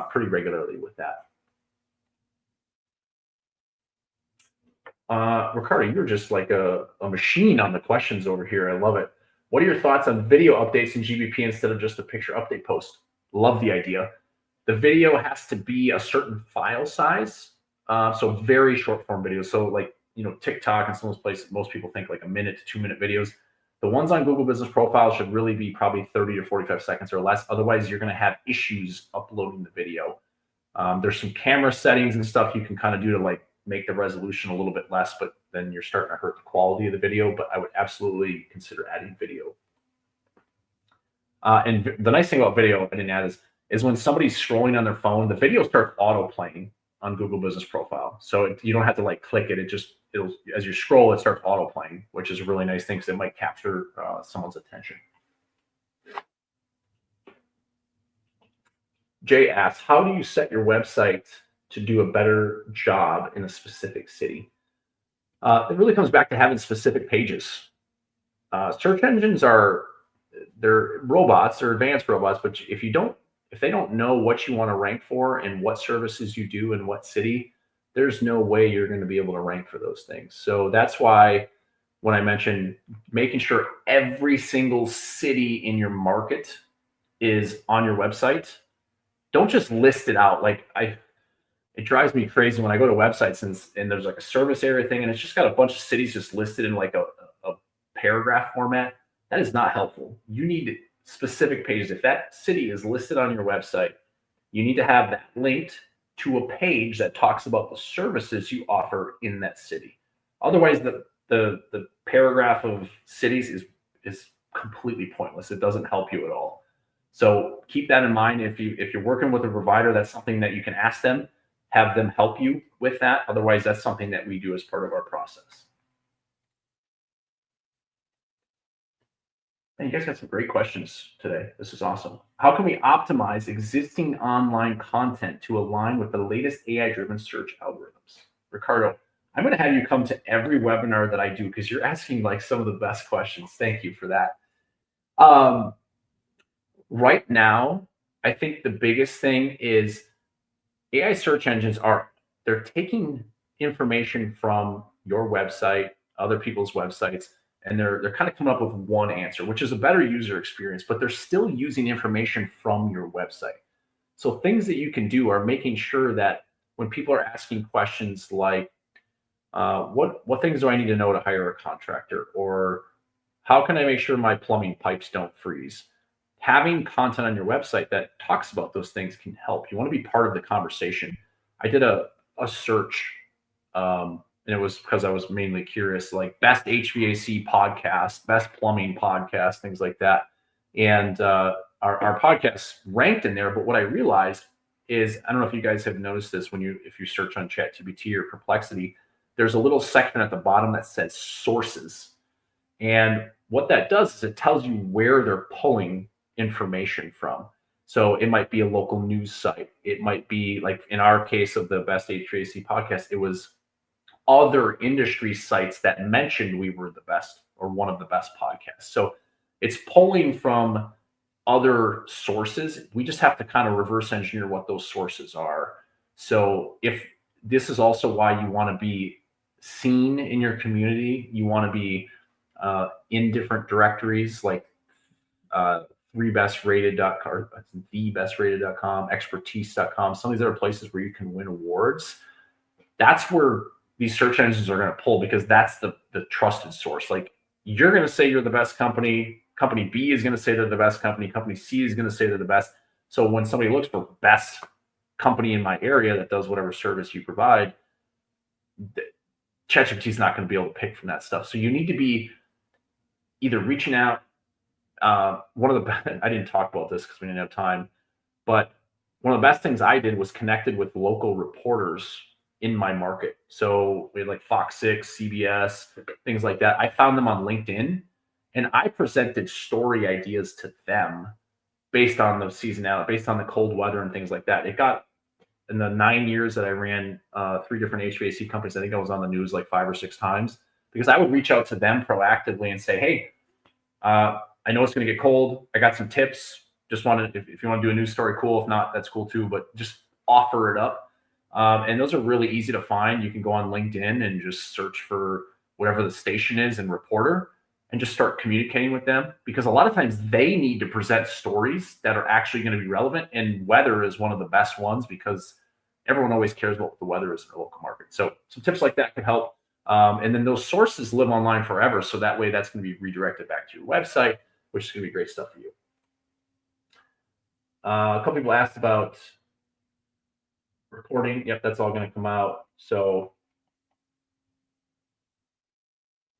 pretty regularly with that. Ricardo, you're just like a machine on the questions over here. I love it. What are your thoughts on video updates in GBP instead of just a picture update post? Love the idea. The video has to be a certain file size, so very short form videos. So like, TikTok and some of those places, most people think like a minute to 2 minute videos. The ones on Google Business Profile should really be probably 30 to 45 seconds or less. Otherwise, you're going to have issues uploading the video. There's some camera settings and stuff you can kind of do to like make the resolution a little bit less, but then you're starting to hurt the quality of the video. But I would absolutely consider adding video. And the nice thing about video, I didn't add, is when somebody's scrolling on their phone, the video starts auto playing on Google Business Profile. So you don't have to like click it. It'll as you scroll, it starts auto playing, which is a really nice thing because it might capture someone's attention. Jay asks, how do you set your website to do a better job in a specific city? It really comes back to having specific pages. Search engines they're robots, they're advanced robots, but if they don't know what you want to rank for and what services you do in what city, there's no way you're going to be able to rank for those things. So that's why when I mentioned making sure every single city in your market is on your website, don't just list it out. It drives me crazy when I go to websites and there's like a service area thing and it's just got a bunch of cities just listed in like a paragraph format. That is not helpful. You need specific pages. If that city is listed on your website, you need to have that linked to a page that talks about the services you offer in that city. Otherwise, the paragraph of cities is completely pointless. It doesn't help you at all. So keep that in mind. If you're working with a provider, that's something that you can ask them, have them help you with that. Otherwise, that's something that we do as part of our process. And you guys got some great questions today. This is awesome. How can we optimize existing online content to align with the latest AI-driven search algorithms? Ricardo, I'm going to have you come to every webinar that I do because you're asking like some of the best questions. Thank you for that. Right now, I think the biggest thing is AI search engines they're taking information from your website, other people's websites, and they're kind of coming up with one answer, which is a better user experience, but they're still using information from your website. So things that you can do are making sure that when people are asking questions like, what things do I need to know to hire a contractor? Or how can I make sure my plumbing pipes don't freeze? Having content on your website that talks about those things can help. You want to be part of the conversation. I did a search, and it was because I was mainly curious, like best HVAC podcast, best plumbing podcast, things like that. And our podcast ranked in there. But what I realized is, I don't know if you guys have noticed this if you search on ChatGPT or Perplexity, there's a little section at the bottom that says sources. And what that does is it tells you where they're pulling information from. So it might be a local news site. It might be like in our case of the best HVAC podcast, it was other industry sites that mentioned we were the best or one of the best podcasts. So it's pulling from other sources. We just have to kind of reverse engineer what those sources are. So if this is also why you want to be seen in your community, you want to be in different directories like thebestrated.com, expertise.com, some of these other places where you can win awards. That's where these search engines are going to pull because that's the trusted source. Like you're going to say you're the best company. Company B is going to say they're the best company. Company C is going to say they're the best. So when somebody looks for best company in my area that does whatever service you provide, ChatGPT is not going to be able to pick from that stuff. So you need to be either reaching out one of the I didn't talk about this because we didn't have time, but one of the best things I did was connected with local reporters in my market. So we had like Fox 6, CBS, things like that. I found them on LinkedIn and I presented story ideas to them based on the seasonality, based on the cold weather and things like that. It got in the 9 years that I ran 3 different HVAC companies, I think I was on the news like 5 or 6 times because I would reach out to them proactively and say, hey, I know it's going to get cold. I got some tips. Just want to, if you want to do a news story, cool. If not, that's cool too. But just offer it up. And those are really easy to find. You can go on LinkedIn and just search for whatever the station is and reporter and just start communicating with them because a lot of times they need to present stories that are actually going to be relevant. And weather is one of the best ones because everyone always cares about what the weather is in their local market. So some tips like that could help. And then those sources live online forever. So that way that's going to be redirected back to your website, which is going to be great stuff for you. A couple people asked about recording. Yep, that's all going to come out. So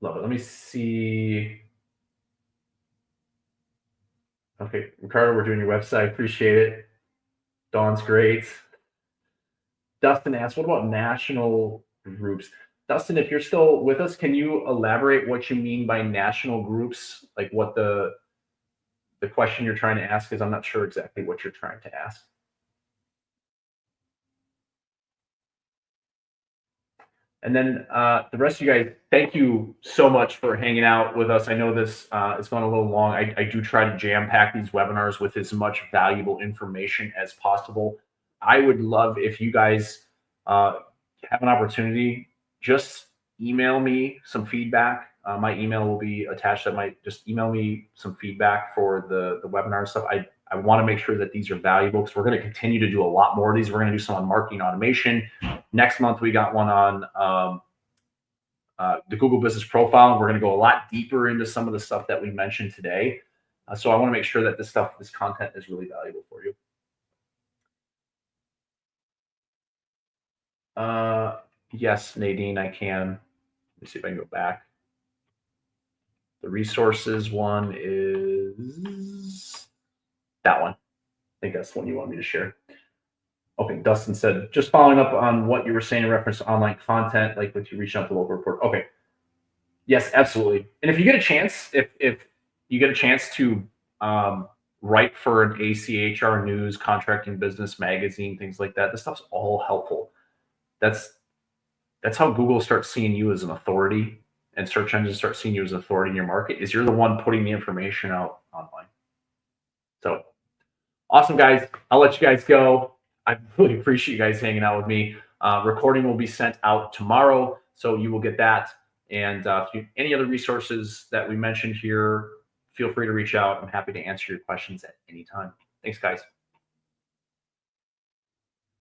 love it. Let me see. Okay, Ricardo, we're doing your website. Appreciate it. Dawn's great. Dustin asked, what about national groups? Dustin, if you're still with us, can you elaborate what you mean by national groups? Like what the question you're trying to ask is? I'm not sure exactly what you're trying to ask. And then the rest of you guys, thank you so much for hanging out with us. I know this is going a little long. I do try to jam pack these webinars with as much valuable information as possible. I would love if you guys have an opportunity, just email me some feedback. My email will be attached. That might just email me some feedback for the webinar stuff. I want to make sure that these are valuable because we're going to continue to do a lot more of these. We're going to do some on marketing automation. Next month, we got one on the Google Business Profile. We're going to go a lot deeper into some of the stuff that we mentioned today. So I want to make sure that this content is really valuable for you. Yes, Nadine, I can. Let me see if I can go back. The resources one is that one. I think that's the one you want me to share. Okay, Dustin said, just following up on what you were saying in reference to online content, like with you reaching out to local report. Okay. Yes, absolutely. And if you get a chance, if you get a chance to write for an ACHR news, contracting business magazine, things like that, this stuff's all helpful. That's how Google starts seeing you as an authority and search engines start seeing you as an authority in your market is you're the one putting the information out online. So awesome, guys. I'll let you guys go. I really appreciate you guys hanging out with me. Recording will be sent out tomorrow, so you will get that. And if you any other resources that we mentioned here, feel free to reach out. I'm happy to answer your questions at any time. Thanks, guys.